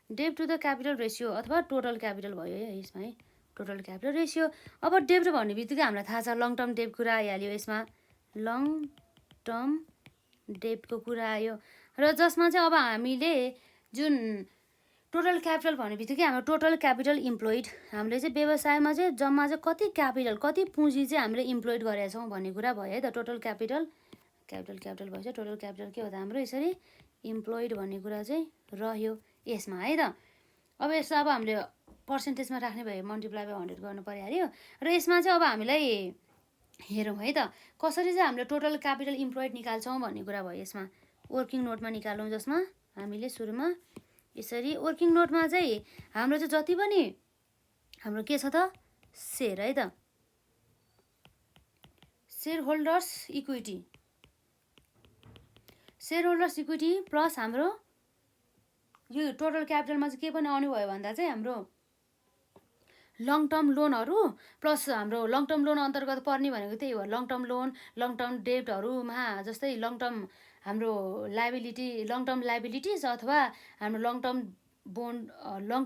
S1: debt to the capital ratio अथवा टोटल क्यापिटल भयो है यसमा है टोटल क्यापिटल रेसियो। अब डेब्ट भन्ने बित्तिकै हामीलाई थाहा छ लङ टर्म डेब्ट कुरा आइहाल्यो यसमा लङ टर्म डेब्टको कुरा आयो र जसमा चाहिँ अब हामीले जुन टोटल क्यापिटल भन्ने बित्तिकै हाम्रो टोटल क्यापिटल इम्प्लोइड हामीले चाहिँ व्यवसायमा चाहिँ जम्मा चाहिँ कति क्यापिटल कति पुँजी चाहिँ हामीले इम्प्लोइड गरेका छौँ भन्ने कुरा भयो है त टोटल क्यापिटल क्यापिटल भएछ टोटल क्यापिटल के हो त हाम्रो यसरी इम्प्लोइड भन्ने कुरा चाहिँ रह्यो यसमा है त। अब यसलाई अब हामीले पर्सेन्टेजमा राख्ने भयो मल्टिप्लाई बाई 100 गर्नु परिहाल्यो र यसमा चाहिँ अब हामीलाई हेरौँ है त कसरी चाहिँ हामीले टोटल क्यापिटल इम्प्लोइड निकाल्छौँ भन्ने कुरा भयो यसमा वर्किङ नोटमा निकालौँ जसमा हामीले सुरुमा यसरी वर्किङ नोटमा चाहिँ हाम्रो चाहिँ जति पनि हाम्रो के छ त सेयर है त सेयर होल्डर्स इक्विटी प्लस हाम्रो यो टोटल क्यापिटलमा चाहिँ के पनि आउने भयो भन्दा चाहिँ हाम्रो लङ टर्म लोनहरू प्लस हाम्रो लङ टर्म लोन अन्तर्गत पर्ने भनेको त्यही हो long term loan long term डेब्टहरूमा जस्तै लङ टर्म हाम्रो लङ टर्म लाइबिलिटिज अथवा हाम्रो लङ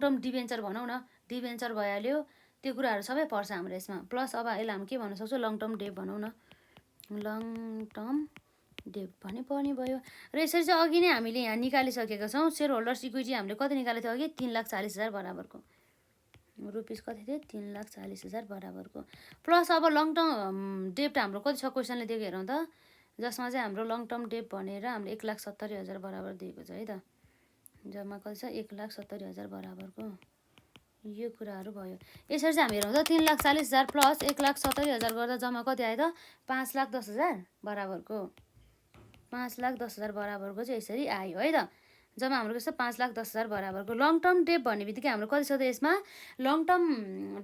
S1: टर्म डिभेन्चर भनौँ न डिभेन्चर भइहाल्यो त्यो कुराहरू सबै पर्छ हाम्रो यसमा प्लस अब यसलाई हामी के भन्न सक्छौँ लङ टर्म डेब्ट भनौँ न लङ टर्म डेब्ट पनि पर्ने भयो र यसरी चाहिँ अघि नै हामीले यहाँ निकालिसकेका छौँ सेयर होल्डर्स इक्विटी हामीले कति निकालेको थियो अघि 3,40,000 बराबरको रुपिस कति थियो 3,40,000 बराबरको प्लस अब लङ टर्म डेब्ट हाम्रो कति छ क्वेसनले दिएको हेरौँ त जसमा चाहिँ हाम्रो लङ टर्म डेब्ट भनेर हामीले 1,70,000 बराबर दिएको छ है त जम्मा कति छ 1,70,000 बराबरको यो कुराहरू भयो। यसरी चाहिँ हामी हेरौँ त 3,40,000 प्लस 1,70,000 गर्दा जम्मा कति आयो त 5,10,000 बराबरको 5,10,000 बराबरको चाहिँ यसरी आयो है त जम्मा हाम्रो के छ 5,10,000 बराबरको लङ टर्म डेब्ट भन्ने बित्तिकै हाम्रो कति छ त यसमा लङ टर्म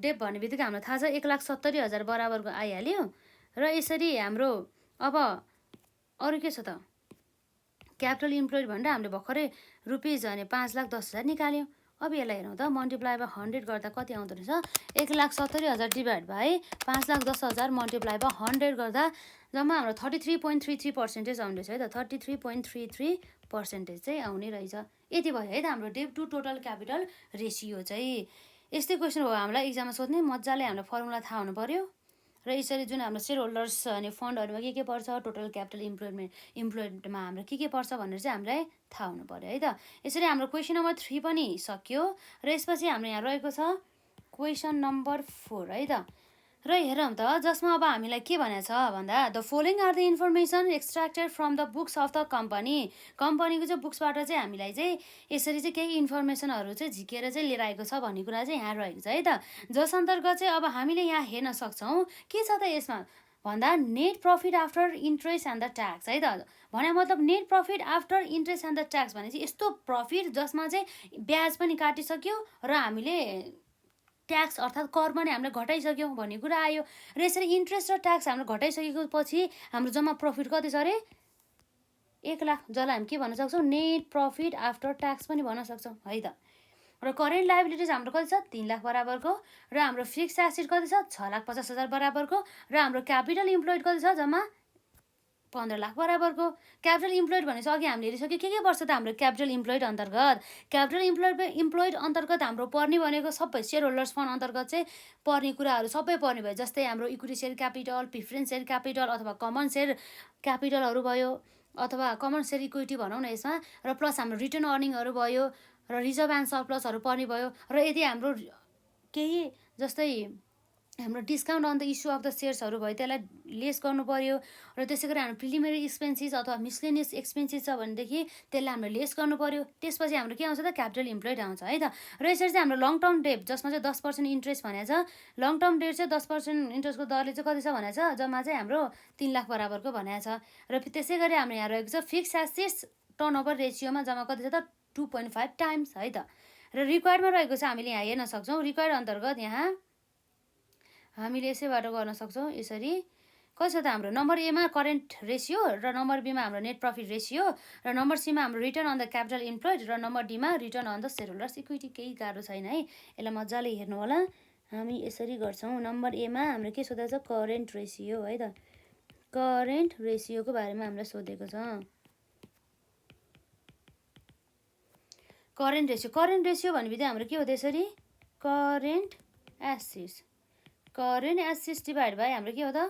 S1: डेब्ट भन्ने बित्तिकै हामीलाई थाहा छ 1,70,000 बराबरको आइहाल्यो र यसरी हाम्रो अब अरू के छ त क्यापिटल इम्प्लोइड भनेर हामीले भर्खरै रुपिस भने 5,10,000 निकाल्यौँ। अब यसलाई हेरौँ त मल्टिप्लाई बाई 100 गर्दा कति आउँदो रहेछ 1,70,000 डिभाइड बाई 5,10,000 मल्टिप्लाई बाई 100 गर्दा जम्मा हाम्रो 33.33% आउने रहेछ है त 33.33% चाहिँ आउने रहेछ। यति भयो है त हाम्रो डेब्ट टु टोटल क्यापिटल रेसियो चाहिँ यस्तै क्वेसन हो हामीलाई इक्जाममा सोध्ने मजाले हामीलाई फर्मुला थाहा हुनु पर्यो र यसरी जुन हाम्रो सेयर होल्डर्स अनि फन्डहरूमा के पर्छ टोटल क्यापिटल इम्प्लोइडमा हाम्रो के पर्छ भनेर चाहिँ हामीलाई थाहा हुनु पर्यो है त। यसरी हाम्रो क्वेसन नम्बर 3 पनि सक्यो र यसपछि हाम्रो यहाँ रहेको छ क्वेसन नम्बर 4 है त र हेरौँ त जसमा अब हामीलाई के भनेको छ भन्दा the following are the information extracted from the books of the कम्पनीको चाहिँ बुक्सबाट चाहिँ हामीलाई चाहिँ यसरी चाहिँ केही इन्फर्मेसनहरू चाहिँ झिकेर चाहिँ लिएर आएको छ भन्ने कुरा चाहिँ यहाँ रहेको छ है त जस अन्तर्गत चाहिँ अब हामीले यहाँ हेर्न सक्छौँ के छ त यसमा भन्दा net profit after interest and the tax है त भने मतलब net profit after interest and the tax भनेपछि यस्तो प्रफिट जसमा चाहिँ ब्याज पनि काटिसक्यो र हामीले ट्याक्स अर्थात् कर पनि हामीले घटाइसक्यौँ भन्ने कुरा आयो र यसरी इन्ट्रेस्ट र ट्याक्स हामीले घटाइसकेको पछि हाम्रो जम्मा प्रफिट कति छ अरे 1 लाख जसलाई हामी के भन्न सक्छौँ नेट प्रफिट आफ्टर ट्याक्स पनि भन्न सक्छौँ है त र करेन्ट लाइबिलिटिज हाम्रो कति छ 3 लाख बराबरको र हाम्रो फिक्स एसेट कति छ 6,50,000 बराबरको र हाम्रो क्यापिटल इम्प्लोइड कति छ जम्मा 15 लाख बराबरको क्यापिटल इम्प्लोइड भनेपछि अघि हामीले हेरिसक्यो के पर्छ त हाम्रो क्यापिटल इम्प्लोइड अन्तर्गत हाम्रो पर्ने भनेको सबै सेयर होल्डर्स फन्ड अन्तर्गत चाहिँ पर्ने कुराहरू सबै पर्ने भयो जस्तै हाम्रो equity share capital preference share capital अथवा कमन सेयर क्यापिटलहरू भयो अथवा कमन सेयर इक्विटी भनौँ न यसमा र प्लस हाम्रो रिटर्न अर्निङहरू भयो र रिजर्भ एन्ड सरप्लसहरू पर्ने भयो र यदि हाम्रो केही जस्तै हाम्रो discount on the issue of the सेयर्सहरू भयो त्यसलाई लेस गर्नु पऱ्यो र त्यसै गरी हाम्रो प्रिलिमिनरी एक्सपेन्सेस अथवा मिसलेनियस एक्सपेन्सेस छ भनेदेखि त्यसलाई हाम्रो लेस गर्नु पऱ्यो। त्यसपछि हाम्रो के आउँछ त क्यापिटल इम्प्लोइड आउँछ है त। र यसरी चाहिँ हाम्रो लङ टर्म डेट जसमा चाहिँ 10% इन्ट्रेस्ट भनेको छ, लङ टर्म डेट चाहिँ 10% इन्ट्रेस्टको दरले चाहिँ कति छ भनेको छ, जम्मा चाहिँ हाम्रो 3 लाख बराबरको भनेको छ। र त्यसै गरी हाम्रो यहाँ रहेको छ फिक्स एसेट्स टर्नओभर रेसियोमा जम्मा कति छ त 2.5 टाइम्स है त। र रिक्वायर्डमा रहेको छ हामीले यहाँ हेर्न सक्छौँ। रिक्वायर्ड अन्तर्गत यहाँ हामीले यसैबाट गर्न सक्छौँ। यसरी कति छ त हाम्रो नम्बर एमा करेन्ट रेसियो र नम्बर बीमा हाम्रो नेट प्रफिट रेसियो र नम्बर सीमा हाम्रो return on the capital employed र नम्बर डीमा return on the shareholders equity. केही गाह्रो छैन है, यसलाई मजाले हेर्नु होला। हामी यसरी गर्छौँ। नम्बर एमा हाम्रो के सोधेको छ, करेन्ट रेसियो है त। करेन्ट रेसियोको बारेमा हामीलाई सोधेको छ। करेन्ट रेसियो भन्ने बित्तिकै हाम्रो के हो त, यसरी करेन्ट एसेट्स डिभाइड बाई हाम्रो के हो त,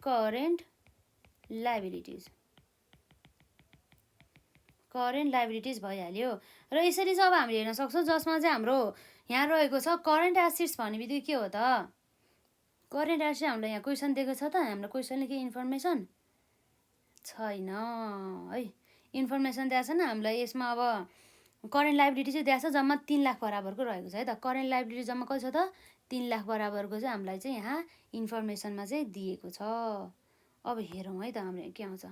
S1: करेन्ट लाइबिलिटिज भइहाल्यो। र यसरी चाहिँ अब हामीले हेर्न सक्छौँ जसमा चाहिँ हाम्रो यहाँ रहेको छ करेन्ट एसेट्स भन्ने बित्तिकै के हो त, करेन्ट एसेट हामीलाई यहाँ क्वेसन दिएको छ त, हाम्रो क्वेसनले केही इन्फर्मेसन छैन है, इन्फर्मेसन दिएको छैन हामीलाई। यसमा अब करेन्ट लाइबिलिटी चाहिँ दिएको छ जम्मा 3 लाख बराबरको रहेको छ है त। करेन्ट लाइबिलिटी जम्मा कति छ त, 3 लाख बराबरको चाहिँ हामीलाई चाहिँ यहाँ इन्फर्मेसनमा चाहिँ दिएको छ। अब हेरौँ है त हाम्रो के आउँछ।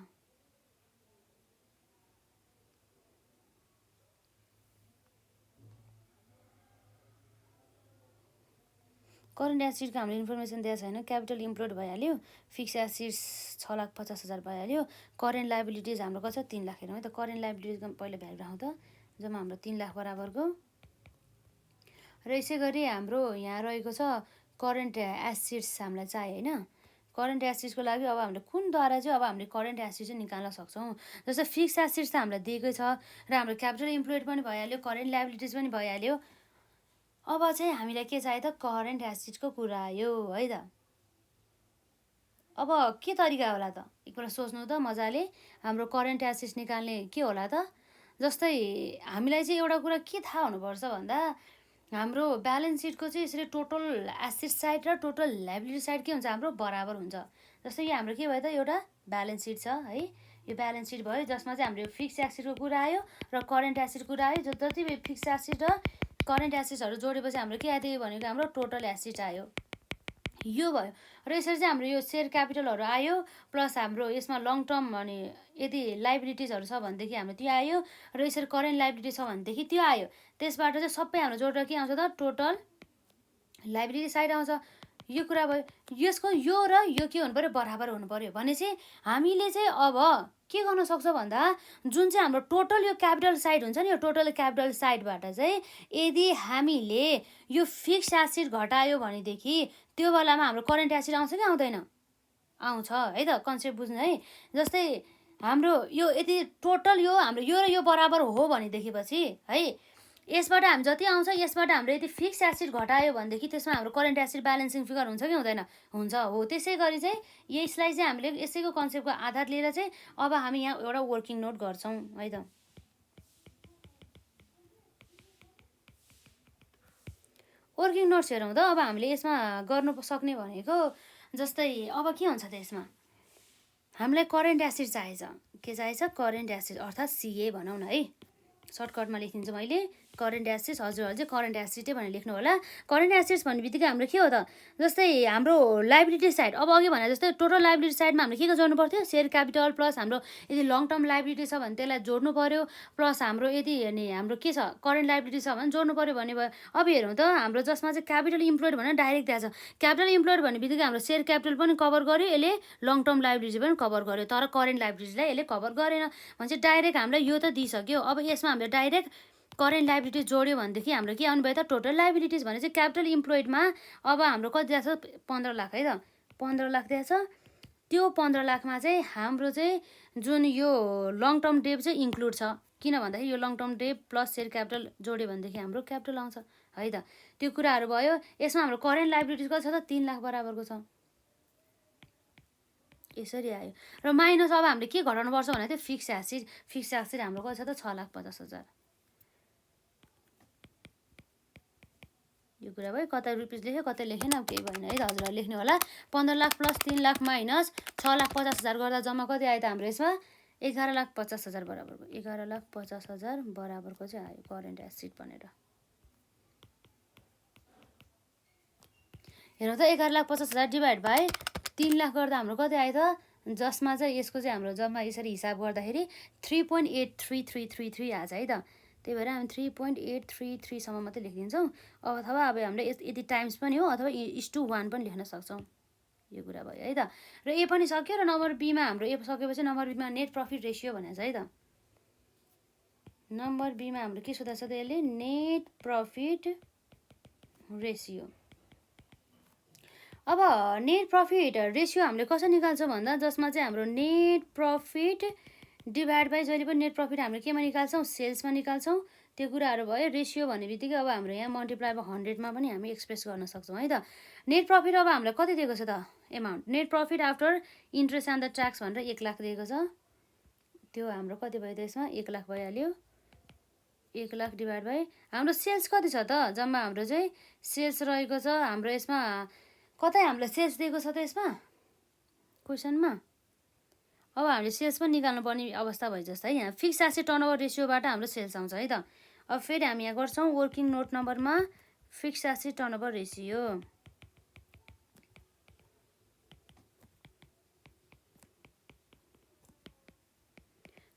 S1: करेन्ट एसेटको हामीले इन्फर्मेसन दिएको छैन। क्यापिटल इम्प्लोइड भइहाल्यो, फिक्स एसेट्स 6,50,000 भइहाल्यो, करेन्ट लाइबिलिटिज हाम्रो कति छ 3 लाख। हेरौँ है त, करेन्ट लाइबिलिटिजको पहिला भ्यालु राखौँ त, जम्मा हाम्रो 3 लाख बराबरको। र यसै गरी हाम्रो यहाँ रहेको छ करेन्ट एसेट्स हामीलाई चाहियो होइन। करेन्ट एसेट्सको लागि अब हामीले कुनद्वारा चाहिँ अब हामीले करेन्ट एसेट्स चाहिँ निकाल्न सक्छौँ। जस्तो फिक्स एसेट्स त हामीलाई दिएकै छ र हाम्रो क्यापिटल इम्प्लोइड पनि भइहाल्यो, करेन्ट लाइबिलिटिज पनि भइहाल्यो। अब चाहिँ हामीलाई के चाहियो त, करेन्ट एसेट्सको कुरा आयो है त। अब के तरिका होला त, एकपल्ट सोच्नु त मजाले। हाम्रो करेन्ट एसेट्स निकाल्ने के होला त, जस्तै हामीलाई चाहिँ एउटा कुरा के थाहा हुनुपर्छ भन्दा, हाम्रो ब्यालेन्स सिटको चाहिँ यसरी टोटल एसेट साइड र टोटल लाइबिलिटी साइड के हुन्छ, हाम्रो बराबर हुन्छ। जस्तै यो हाम्रो के भयो त, एउटा ब्यालेन्स सिट छ है, यो ब्यालेन्स सिट भयो जसमा चाहिँ हाम्रो फिक्स एसेटको कुरा आयो र करेन्ट एसेट कुरा आयो। जति फिक्स एसेट र करेन्ट एसेट्सहरू जोडेपछि हाम्रो के आयो भनेको हाम्रो टोटल एसेट आयो, यो भयो। र यसरी चाहिँ हाम्रो यो सेयर क्यापिटलहरू आयो, प्लस हाम्रो यसमा लङ टर्म भने यदि लाइबिलिटिजहरू छ भनेदेखि हाम्रो त्यो आयो, र यसरी करेन्ट लाइबिलिटी छ भनेदेखि त्यो आयो। त्यसबाट चाहिँ सबै हाम्रो जोडेर के आउँछ त, टोटल लाइबिलिटी साइड आउँछ। यो कुरा भयो। यसको यो र यो के हुनु पऱ्यो, बराबर हुनु पऱ्यो। भनेपछि हामीले चाहिँ अब के गर्न सक्छ भन्दा, जुन चाहिँ हाम्रो टोटल यो क्यापिटल साइड हुन्छ नि, यो टोटल क्यापिटल साइडबाट चाहिँ यदि हामीले यो फिक्स एसेट घटायो भनेदेखि त्यो बेलामा हाम्रो करेन्ट एसेट आउँछ कि आउँदैन, आउँछ है त। कन्सेप्ट बुझ्नु है। जस्तै हाम्रो यो यदि टोटल यो हाम्रो यो र यो बराबर हो भनेदेखि पछि है, यसबाट हामी जति आउँछ यसबाट हाम्रो यदि फिक्स एसेट घटायो भनेदेखि त्यसमा हाम्रो करेन्ट एसेट ब्यालेन्सिङ फिगर हुन्छ कि हुँदैन, हुन्छ हो। त्यसै गरी चाहिँ यसलाई चाहिँ हामीले यसैको कन्सेप्टको आधार लिएर चाहिँ अब हामी यहाँ एउटा वर्किङ नोट गर्छौँ है त। वर्किङ नोट्स हेरौँ त। अब हामीले यसमा गर्नु सक्ने भनेको जस्तै अब के हुन्छ त, यसमा हामीलाई करेन्ट एसेट चाहिन्छ। के चाहिन्छ, करेन्ट एसेट अर्थात् सिए भनौँ न है, सर्टकटमा लेखिदिन्छु मैले। करेन्ट एसेट्स, हजुरहरू चाहिँ करेन्ट एसेटै भनेर लेख्नु होला। करेन्ट एसेट्स भन्ने बित्तिकै हाम्रो के हो त, जस्तै हाम्रो लाइबिलिटी साइड, अब अघि भने जस्तै टोटल लाइबिलिटी साइडमा हामीले के जोड्नु पर्थ्यो, सेयर क्यापिटल प्लस हाम्रो यदि लङ टर्म लाइबिलिटी छ भने त्यसलाई जोड्नु पऱ्यो, प्लस हाम्रो यदि हाम्रो के छ करेन्ट लाइबिलिटी छ भने जोड्नु पऱ्यो भन्ने भयो। अब हेरौँ त, हाम्रो जसमा चाहिँ क्यापिटल इम्प्लोइड भनेर डाइरेक्ट दिएको छ, क्यापिटल इम्प्लोइड भन्ने बित्तिकै हाम्रो सेयर क्यापिटल पनि कभर गर्यो यसले, लङ टर्म लाइबिलिटी पनि कभर गर्यो, तर करेन्ट लाइबिलिटीलाई यसले कभर गरेन। भने चाहिँ डाइरेक्ट हामीलाई यो त दिइसक्यो। अब यसमा हामीले डाइरेक्ट करेन्ट लाइबिलिटी जोड्यो भनेदेखि हाम्रो के आउनु भयो त, टोटल लाइबिलिटिज भने चाहिँ क्यापिटल इम्प्लोइडमा अब हाम्रो कति दिएको छ, 15 लाख है त, 15 लाख दिएको छ। त्यो 15 लाखमा चाहिँ हाम्रो चाहिँ जुन यो लङ टर्म डेप चाहिँ इन्क्लुड छ। किन भन्दाखेरि यो long term debt plus share capital जोड्यो भनेदेखि हाम्रो क्यापिटल आउँछ है त। त्यो कुराहरू भयो। यसमा हाम्रो करेन्ट लाइबिलिटिज कति छ त, 3 लाख बराबरको छ, यसरी आयो। र माइनस अब हामीले के घटाउनुपर्छ भने त्यो फिक्स एसेट हाम्रो कति छ त, 6,50,000। यो कुरा भयो। कतै रुपिस लेख्यो कतै लेखेन, अब केही भएन है त, हजुरलाई लेख्नु होला। 15 लाख प्लस 3 लाख माइनस 6,50,000 गर्दा जम्मा कति आयो त हाम्रो यसमा? 11,50,000 बराबरको, 11,50,000 बराबरको चाहिँ आयो करेन्ट एसेट भनेर। हेरौँ त, 11,50,000 डिभाइड बाई 3 लाख गर्दा हाम्रो कति आयो त? जसमा चाहिँ यसको चाहिँ हाम्रो जम्मा यसरी हिसाब गर्दाखेरि 3.83333 आएछ है त। त्यही भएर हामी 3.833 सम्म मात्रै लेखिदिन्छौँ। अथवा अब हामीले यति टाइम्स पनि हो, अथवा 1:1 पनि लेख्न सक्छौँ। यो कुरा भयो है त। र ए पनि सक्यो। र नम्बर बीमा हाम्रो ए सकेपछि नम्बर बीमा नेट प्रफिट रेसियो भनेको छ है त। नम्बर बीमा हाम्रो के सोधेको छ त यसले? Net profit ratio. अब नेट प्रफिट रेसियो हामीले कसरी निकाल्छौँ भन्दा, जसमा चाहिँ हाम्रो नेट प्रफिट डिभाइड बाई जहिले पनि नेट प्रफिट हामीले केमा निकाल्छौँ? सेल्समा निकाल्छौँ। त्यो कुराहरू भयो। रेसियो भन्ने बित्तिकै अब हाम्रो यहाँ मल्टिप्लाई बाई 100 मा पनि हामी एक्सप्रेस गर्न सक्छौँ है त। नेट प्रफिट अब हामीलाई कति दिएको छ त amount? Net profit after interest and the tax भनेर 1 लाख दिएको छ। त्यो हाम्रो कति भयो त यसमा? 1 लाख भइहाल्यो। 1 लाख डिभाइड बाई हाम्रो सेल्स कति छ त? जम्मा हाम्रो चाहिँ सेल्स रहेको छ हाम्रो यसमा। कतै हामीलाई सेल्स दिएको छ त यसमा क्वेसनमा? अब हामीले सेल्स पनि निकाल्नु पर्ने अवस्था भयो जस्तो है। यहाँ फिक्स एसेट टर्नओभर रेसियोबाट हाम्रो सेल्स आउँछ है त। अब फेरि हामी यहाँ गर्छौँ वर्किङ नोट नम्बरमा fix asset turnover ratio.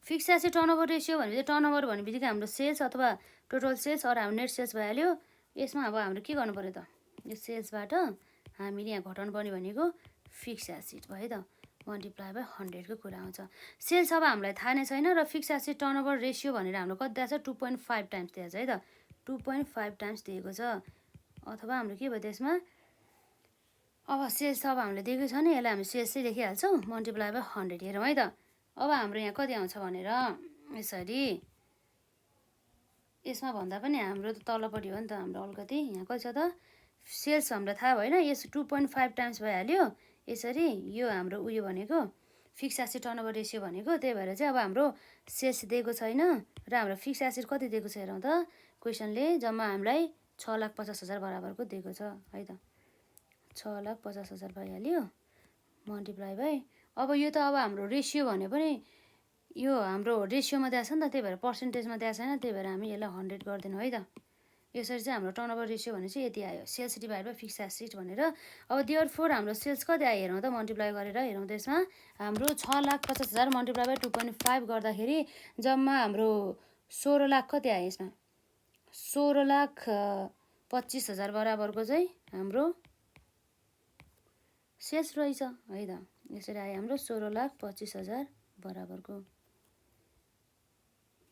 S1: Fix asset turnover ratio भनेपछि टर्नओभर भन्ने बित्तिकै हाम्रो सेल्स अथवा टोटल सेल्स अरू हाम्रो नेट सेल्स भइहाल्यो। यसमा अब हाम्रो के गर्नु पर्यो त? यो सेल्सबाट हामीले यहाँ घटाउनु पर्ने भनेको फिक्स एसेट भयो त। मल्टिप्लाई बाई 100 को कुरा आउँछ। सेल्स अब हामीलाई थाहा नै छैन। र फिक्स एसेट टर्नओभर रेसियो भनेर हाम्रो कति दिएको छ? 2.5 टाइम्स दिएको छ है त। 2.5 टाइम्स दिएको छ। अथवा हाम्रो के भयो त्यसमा? अब सेल्स अब हामीले दिएको छ नि, यसलाई हामी सेल्स चाहिँ लेखिहाल्छौँ मल्टिप्लाई बाई 100। हेरौँ है त। अब हाम्रो यहाँ कति आउँछ भनेर यसरी यसमा भन्दा पनि हाम्रो त तलपट्टि हो नि त हाम्रो अलिकति। यहाँ कति छ त? सेल्स हामीलाई थाहा भएन। यस 2.5 टाइम्स भइहाल्यो यसरी। यो हाम्रो उयो भनेको फिक्स एसेट टर्नओभर रेसियो भनेको। त्यही भएर चाहिँ अब हाम्रो सेल्स दिएको छैन र हाम्रो फिक्स एसेट कति दिएको छ हेरौँ त। क्वेसनले जम्मा हामीलाई 6,50,000 बराबरको दिएको छ है त। 6,50,000 भइहाल्यो मल्टिप्लाई बाई। अब यो त अब हाम्रो रेसियो भने पनि यो हाम्रो रेसियोमा दिएको छ नि त, त्यही भएर पर्सेन्टेजमा दिएको छैन। त्यही भएर हामी यसलाई 100 गरिदिनु है त। यसरी चाहिँ हाम्रो टर्नओभर रेसियो भने चाहिँ यति आयो, sales divide by fix asset भनेर। अब देयरफोर हाम्रो सेल्स कति आयो हेरौँ त, मल्टिप्लाई गरेर हेरौँ त। यसमा हाम्रो 6,50,000 मल्टिप्लाई बाई 2.5 गर्दाखेरि जम्मा हाम्रो 16 लाख कति आयो यसमा? 16,25,000 बराबरको चाहिँ हाम्रो सेल्स रहेछ है त। यसरी आयो हाम्रो 16,25,000 बराबरको।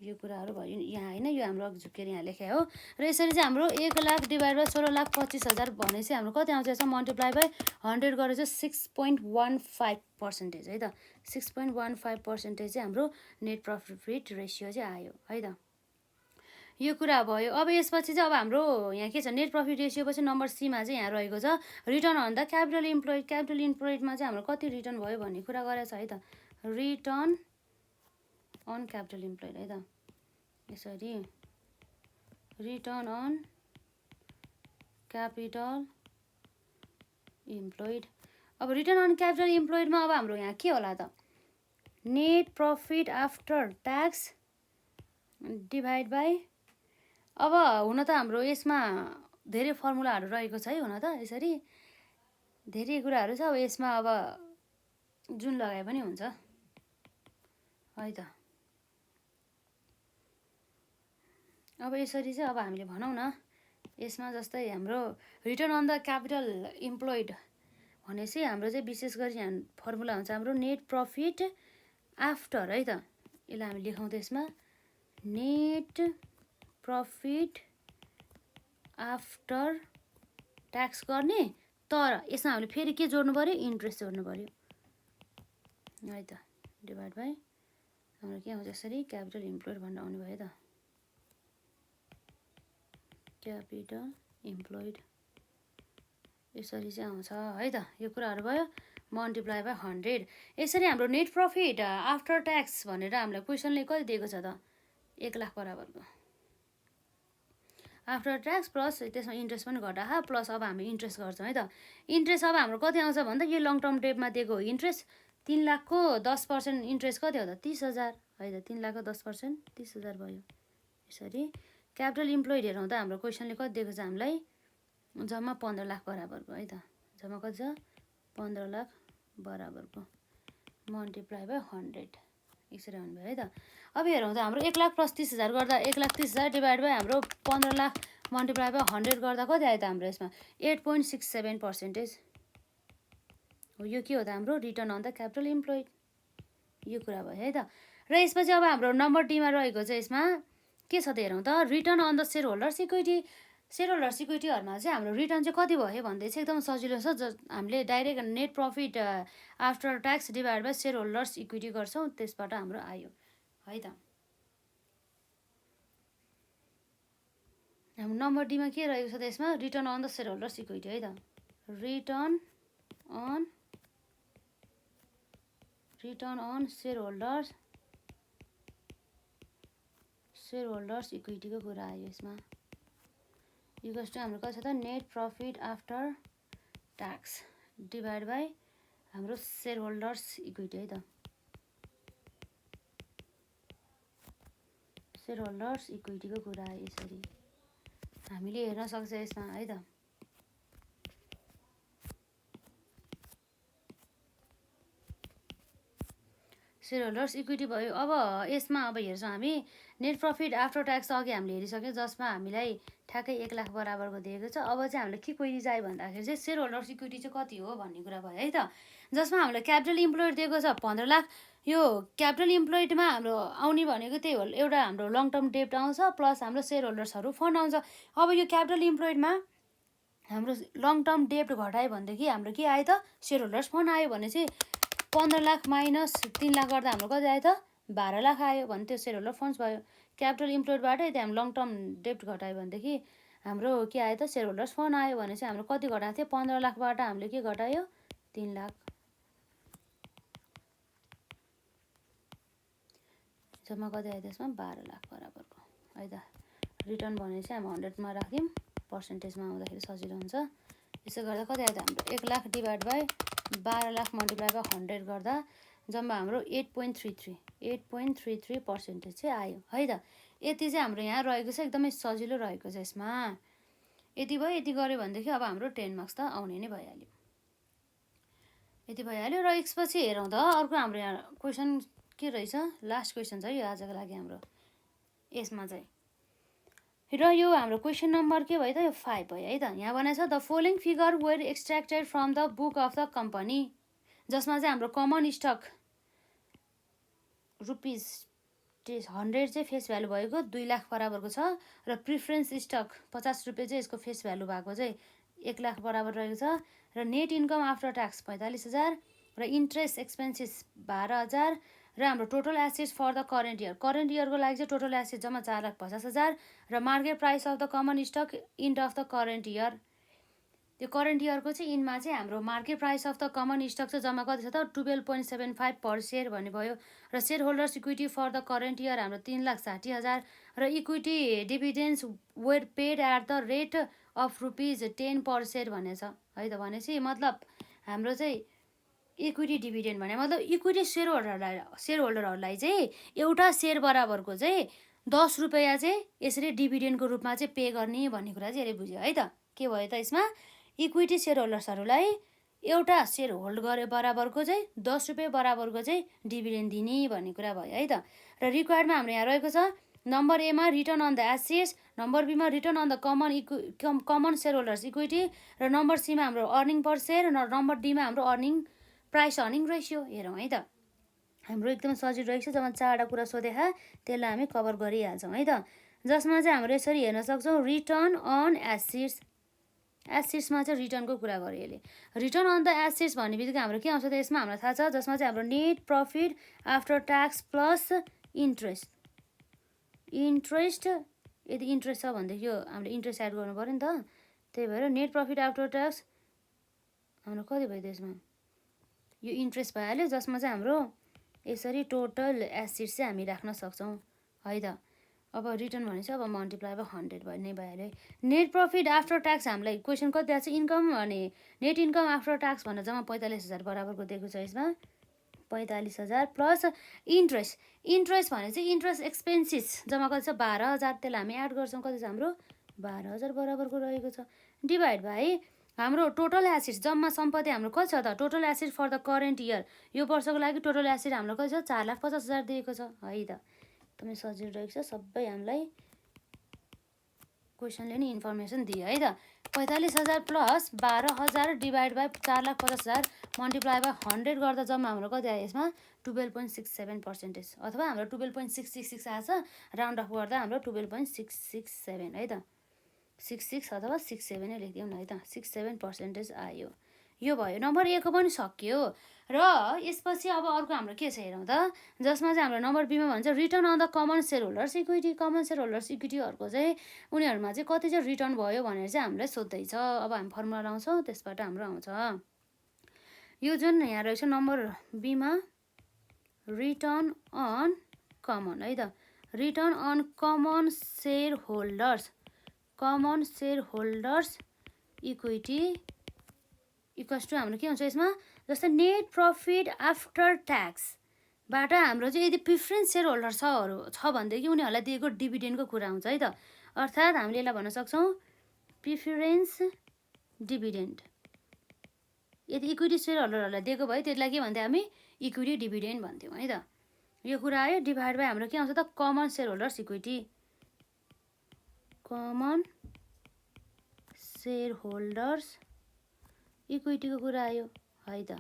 S1: यो कुराहरू भयो यहाँ होइन, यो हाम्रो अघि झुकेर यहाँ लेखे हो। र यसरी चाहिँ हाम्रो 1 लाख डिभाइड बाई 16,25,000 भने चाहिँ हाम्रो कति आउँछ यसमा? मल्टिप्लाई बाई 100 गरेर चाहिँ 6.15% है त। 6.15% चाहिँ हाम्रो नेट प्रफिट रेसियो चाहिँ आयो है त। यो कुरा भयो। अब यसपछि चाहिँ अब हाम्रो यहाँ के छ? नेट प्रफिट रेसियो पछि नम्बर सीमा चाहिँ यहाँ रहेको छ return on the capital employed. Capital इम्प्लोइडमा चाहिँ हाम्रो कति रिटर्न भयो भन्ने कुरा गरेको छ है त। रिटर्न अन क्यापिटल इम्प्लोइड है त। यसरी रिटर्न अन क्यापिटल इम्प्लोइड। अब रिटर्न अन क्यापिटल इम्प्लोइडमा अब हाम्रो यहाँ के होला त? Net profit after tax divide by. अब हुन त हाम्रो यसमा धेरै फर्मुलाहरू रहेको छ है। हुन त यसरी धेरै कुराहरू छ। अब यसमा अब जुन लगाए पनि हुन्छ है त। अब यसरी चाहिँ अब हामीले भनौँ न यसमा जस्तै हाम्रो return on the capital employed भनेपछि हाम्रो चाहिँ विशेष गरी यहाँ फर्मुला हुन्छ हाम्रो नेट प्रफिट आफ्टर है त। यसलाई हामी लेखौँ त यसमा नेट प्रफिट आफ्टर ट्याक्स गर्ने। तर यसमा हामीले फेरि के जोड्नु पर्यो? इन्ट्रेस्ट जोड्नु पर्यो है त। डिभाइड बाई हाम्रो के आउँछ यसरी क्यापिटल इम्प्लोइड भनेर आउने भयो त। क्यापिटल इम्प्लोइड यसरी चाहिँ आउँछ है त। यो कुराहरू भयो। Multiply by 100। यसरी हाम्रो नेट प्रफिट आफ्टर ट्याक्स भनेर हामीलाई क्वेसनले कति दिएको छ त? 1 लाख बराबरको। आफ्टर ट्याक्स प्लस त्यसमा इन्ट्रेस्ट पनि घटाहा प्लस अब हामी इन्ट्रेस्ट गर्छौँ है त। इन्ट्रेस्ट अब हाम्रो कति आउँछ भन्दा यो लङ टर्म डेटमा दिएको इन्ट्रेस्ट 3 लाखको 10% इन्ट्रेस्ट कति हो त 30,000 है त। 3 लाखको 10% 30,000 भयो। यसरी क्यापिटल इम्प्लोइड हेरौँ त हाम्रो क्वेसनले कति दिएको छ हामीलाई जम्मा 15 लाख बराबरको है त। जम्मा कति छ 15 लाख बराबरको मल्टिप्लाई बाई 100 यसरी आउनु भयो है त। अब हेरौँ त हाम्रो 1 लाख प्लस 30,000 गर्दा 1,30,000 डिभाइड बाई हाम्रो 15 लाख मल्टिप्लाई बाई 100 गर्दा कति आयो त हाम्रो यसमा 8.67% हो। यो के हो त हाम्रो return on the capital employed यो कुरा भयो है त। र यसपछि अब हाम्रो नम्बर डीमा रहेको चाहिँ यसमा के छ त हेरौँ त return on the shareholders equity. Shareholders इक्विटीहरूमा चाहिँ हाम्रो रिटर्न चाहिँ कति भयो भन्दै चाहिँ एकदम सजिलो छ। हामीले direct net profit after tax divide by shareholders equity गर्छौँ त्यसबाट हाम्रो आयो है त। हाम्रो नम्बर डीमा के रहेको छ त यसमा return on the shareholders equity है त। रिटर्न अन सेयर होल्डर्स इक्विटीको कुरा आयो यसमा। इक्वल्स टु हाम्रो कति छ त net profit after tax divide by हाम्रो सेयर होल्डर्स इक्विटी है त। सेयर होल्डर्स इक्विटीको कुरा आयो यसरी हामीले हेर्न सक्छ यसमा है त। सेयर होल्डर्स इक्विटी भयो। अब यसमा अब हेर्छौँ हामी नेट प्रफिट आफ्टर ट्याक्स अघि हामीले हेरिसक्यौँ जसमा हामीलाई ठ्याक्कै 1 लाख बराबरको दिएको छ। अब चाहिँ हामीलाई के क्वेरी चाहियो भन्दाखेरि चाहिँ सेयर होल्डर्स इक्विटी चाहिँ कति हो भन्ने कुरा भयो है त। जसमा हामीलाई क्यापिटल इम्प्लोइड दिएको छ 15 लाख। यो क्यापिटल इम्प्लोइडमा हाम्रो आउने भनेको त्यही हो एउटा हाम्रो लङ टर्म डेब्ट आउँछ प्लस हाम्रो सेयर होल्डर्सहरू फन्ड आउँछ। अब यो क्यापिटल इम्प्लोइडमा हाम्रो लङ टर्म डेब्ट घटायो भनेदेखि हाम्रो के आयो त सेयर होल्डर्स फन्ड आयो भने चाहिँ 15 लाख माइनस 3 लाख गर्दा हाम्रो कति आयो त 12 लाख आयो भने त्यो सेयर होल्डर फन्ड्स भयो। क्यापिटल इम्प्लोइडबाटै त्यहाँ हामी लङ टर्म डेब्ट घटायो भनेदेखि हाम्रो के आयो त सेयर होल्डर्स फन्ड आयो भने चाहिँ हाम्रो कति घटाएको थियो 15 लाखबाट हामीले के घटायो 3 लाख। जम्मा कति आयो त्यसमा 12 लाख बराबरको है त। रिटर्न भने चाहिँ हामी 100 मा राख्यौँ पर्सेन्टेजमा आउँदाखेरि सजिलो हुन्छ। यसो गर्दा कति आयो त हाम्रो 1 lakh divide by 12 lakh multiply by 100 गर्दा जम्मा हाम्रो 8.33% चाहिँ आयो है त। यति चाहिँ हाम्रो यहाँ रहेको छ एकदमै सजिलो रहेको छ यसमा। यति भयो। यति गऱ्यो भनेदेखि अब हाम्रो 10 मार्क्स त आउने नै भइहाल्यो। यति भइहाल्यो। र यसपछि हेरौँ त अर्को हाम्रो यहाँ क्वेसन के रहेछ लास्ट क्वेसन छ यो आजको लागि हाम्रो यसमा चाहिँ। र यो हाम्रो क्वेसन नम्बर के भयो त यो 5 भयो है त। यहाँ भनेको छ the following figure were extracted from the book of the company जसमा चाहिँ हाम्रो कमन स्टक रुपिस 100 चाहिँ फेस भ्यालु भएको 2 लाख बराबरको छ र प्रिफरेन्स स्टक 50 रुपियाँ चाहिँ यसको फेस भ्यालु भएको चाहिँ 1 लाख बराबर रहेको छ। र नेट इन्कम आफ्टर ट्याक्स 45,000 र इन्ट्रेस्ट एक्सपेन्सेस 12,000 र हाम्रो total assets for the current इयरको लागि चाहिँ टोटल एसेट जम्मा 4,50,000 र market price of the common stock end of the current year. त्यो करेन्ट इयरको चाहिँ इनमा चाहिँ हाम्रो market price of the common stock चाहिँ जम्मा कति छ त 12.75 पर सेयर भन्ने भयो। र shareholders equity for the current year हाम्रो 3,60,000 र equity dividends were paid at the rate of ₹10 per share भनेछ है त। भनेपछि मतलब हाम्रो चाहिँ इक्विटी डिभिडेन्ड भने मतलब इक्विटी सेयर होल्डरहरूलाई चाहिँ एउटा सेयर बराबरको चाहिँ 10 रुपियाँ चाहिँ यसरी डिभिडेन्डको रूपमा चाहिँ पे गर्ने भन्ने कुरा चाहिँ यसले बुझ्यो है त। के भयो त यसमा इक्विटी सेयर होल्डर्सहरूलाई एउटा सेयर होल्ड गरे बराबरको चाहिँ 10 रुपियाँ बराबरको चाहिँ डिभिडेन्ड दिने भन्ने कुरा भयो है त। र रिक्वायर्डमा हाम्रो यहाँ रहेको छ नम्बर एमा return on the assets, number बीमा return on the common shareholders equity र नम्बर सीमा हाम्रो अर्निङ पर सेयर र नम्बर डीमा हाम्रो प्राइस अर्निङ रेसियो हेरौँ है त। हाम्रो एकदम सजिलो रहेको छ। जम्मा 4वटा कुरा सोधेका त्यसलाई हामी कभर गरिहाल्छौँ है त। जसमा चाहिँ हाम्रो यसरी हेर्न सक्छौँ रिटर्न अन एसेट्समा चाहिँ रिटर्नको कुरा गर्यो यसले। रिटर्न अन द एसेट्स भन्ने बित्तिकै हाम्रो के आउँछ त यसमा हामीलाई थाहा छ जसमा चाहिँ हाम्रो net profit after tax plus interest यदि इन्ट्रेस्ट छ भनेदेखि यो हामीले इन्ट्रेस्ट एड गर्नु पऱ्यो नि त। त्यही भएर नेट प्रफिट आफ्टर ट्याक्स हाम्रो कति भयो त्यसमा यो इन्ट्रेस्ट भइहाल्यो जसमा चाहिँ हाम्रो यसरी टोटल एसेट्स चाहिँ हामी राख्न सक्छौँ है त। अब रिटर्न भनेपछि अब मल्टिप्लाई बाई 100 भयो नै भइहाल्यो। नेट प्रफिट आफ्टर ट्याक्स हामीलाई क्वेसन कति दिएको छ इन्कम अनि नेट इन्कम आफ्टर ट्याक्स भनेर जम्मा 45,000 बराबरको दिएको छ यसमा 45,000 प्लस इन्ट्रेस्ट भने चाहिँ इन्ट्रेस्ट एक्सपेन्सिस जम्मा कति छ 12,000 त्यसलाई हामी एड गर्छौँ कति छ हाम्रो 12,000 बराबरको रहेको छ डिभाइड बाई हाम्रो टोटल एसिड जम्मा सम्पत्ति हाम्रो कति छ त total asset for the current year यो वर्षको लागि टोटल एसिड हाम्रो कति छ 4,50,000 दिएको छ है त एकदमै सजिलो रहेको छ सबै हामीलाई क्वेसनले नि इन्फर्मेसन दियो है त 45,000 plus 12,000 divide by 4,50,000 multiply by 100 गर्दा जम्मा हाम्रो कति आयो यसमा 12.67% अथवा हाम्रो 12.666 आएछ राउन्ड अफ गर्दा हाम्रो 12.667 है त 66 अथवा 67 नै लेखिदिउँ न है त 67% आयो यो भयो नम्बर ए को पनि सकियो र यसपछि अब अर्को हाम्रो के छ हेरौँ त जसमा चाहिँ हाम्रो नम्बर बीमा भन्छ return on the common shareholders equity common shareholders इक्विटीहरूको चाहिँ उनीहरूमा चाहिँ कति चाहिँ रिटर्न भयो भनेर चाहिँ हामीलाई सोध्दैछ अब हामी फर्मुला लाउँछौँ त्यसबाट हाम्रो आउँछ यो जुन यहाँ रहेछ नम्बर बीमा रिटर्न अन कमन है त return on common shareholders equity equals to हाम्रो के हुन्छ यसमा जस्तै नेट प्रफिट आफ्टर ट्याक्सबाट हाम्रो चाहिँ यदि प्रिफरेन्स सेयर होल्डर छ भनेदेखि उनीहरूलाई दिएको डिभिडेन्डको कुरा हुन्छ है त अर्थात् हामीले यसलाई भन्न सक्छौँ प्रिफरेन्स डिभिडेन्ड यदि इक्विटी सेयर होल्डरहरूलाई दिएको भए त्यसलाई के भन्थ्यौँ हामी इक्विटी डिभिडेन्ड भन्थ्यौँ है त यो कुरा आयो डिभाइड बाई हाम्रो के आउँछ त common shareholders equity common shareholders इक्विटीको कुरा आयो है त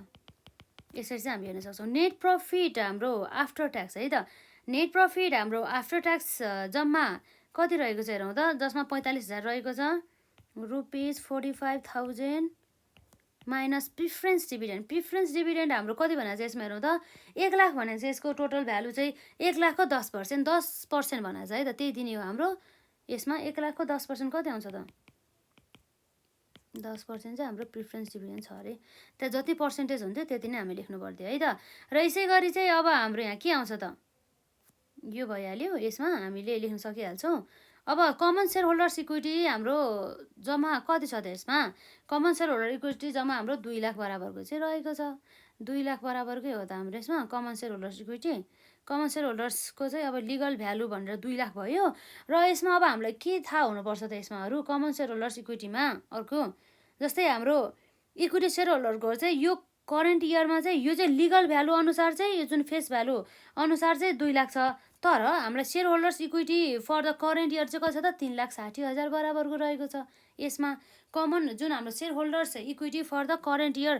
S1: यसरी चाहिँ हामी हेर्न सक्छौँ नेट प्रफिट हाम्रो आफ्टर ट्याक्स है त नेट प्रफिट हाम्रो आफ्टर ट्याक्स जम्मा कति रहेको छ हेरौँ त जसमा 45,000 रहेको छ ₹45,000 माइनस प्रिफरेन्स डिभिडेन्ड हाम्रो कति भनेर चाहिँ यसमा हेरौँ त 1 लाख भने चाहिँ यसको टोटल भ्यालु चाहिँ 1 लाखको 10% 10% भनेर चाहिँ है त त्यही दिने हो हाम्रो यसमा 1 लाखको 10% कति आउँछ त 10% चाहिँ हाम्रो प्रिफरेन्स डिभिडेन्ड छ अरे त्यहाँ जति पर्सेन्टेज हुन्थ्यो त्यति नै हामी लेख्नु पर्थ्यो है त र यसै गरी चाहिँ अब हाम्रो यहाँ के आउँछ त यो भइहाल्यो यसमा हामीले लेख्न सकिहाल्छौँ अब कमन सेयर होल्डर्स इक्विटी हाम्रो जम्मा कति छ त यसमा कमन सेयर होल्डर इक्विटी जम्मा हाम्रो 2 लाख बराबरको चाहिँ रहेको छ 2 लाख बराबरकै हो त हाम्रो यसमा common shareholders equity common share होल्डर्सको चाहिँ अब लिगल भ्यालु भनेर 2 लाख भयो र यसमा अब हामीलाई के थाहा हुनुपर्छ त यसमा कमन सेयर होल्डर्स इक्विटीमा अर्को जस्तै हाम्रो इक्विटी सेयर होल्डरको चाहिँ यो करेन्ट इयरमा चाहिँ यो चाहिँ लिगल भ्यालु अनुसार चाहिँ यो जुन फेस भ्यालु अनुसार चाहिँ 2 लाख छ तर हामीलाई shareholders equity for the current year चाहिँ कति छ त 3,60,000 बराबरको रहेको छ यसमा कमन जुन हाम्रो shareholders equity for the current year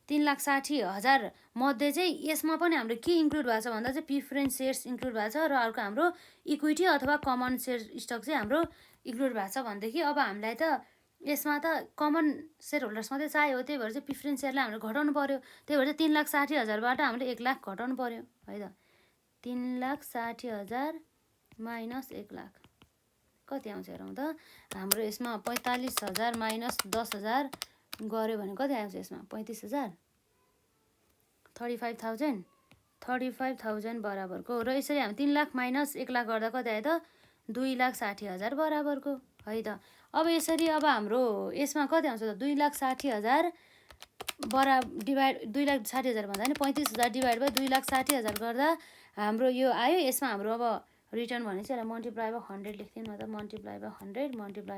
S1: 3,60,000 मध्ये चाहिँ यसमा पनि हाम्रो के इन्क्लुड भएको छ भन्दा चाहिँ प्रिफरेन्स सेयर्स इन्क्लुड भएको छ र अर्को हाम्रो इक्विटी अथवा कमन सेयर स्टक चाहिँ हाम्रो इन्क्लुड भएको छ भनेदेखि अब हामीलाई त यसमा त कमन सेयर होल्डर्स मात्रै चाहियो त्यही भएर चाहिँ प्रिफरेन्स सेयरलाई हामीले घटाउनु पर्यो त्यही भएर चाहिँ 3,60,000बाट हामीले 1 लाख घटाउनु पर्यो है त 3,60,000 माइनस 1 लाख कति आउँछ हेरौँ त हाम्रो यसमा 45,000 माइनस 10,000 गऱ्यो भने कति आउँछ यसमा 35,000 35,000 बराबरको र यसरी हामी 3 लाख माइनस 1 लाख गर्दा कति आयो त 2,60,000 बराबरको है त अब यसरी अब हाम्रो यसमा कति आउँछ त 2,60,000 डिभाइड 2,60,000 भन्दा नि 35,000 डिभाइड बाई 2,60,000 गर्दा हाम्रो यो आयो यसमा हाम्रो अब रिटर्न भने चाहिँ यसलाई मल्टिप्लाई बाई 100 लेख्थ्यौँ न त मल्टिप्लाई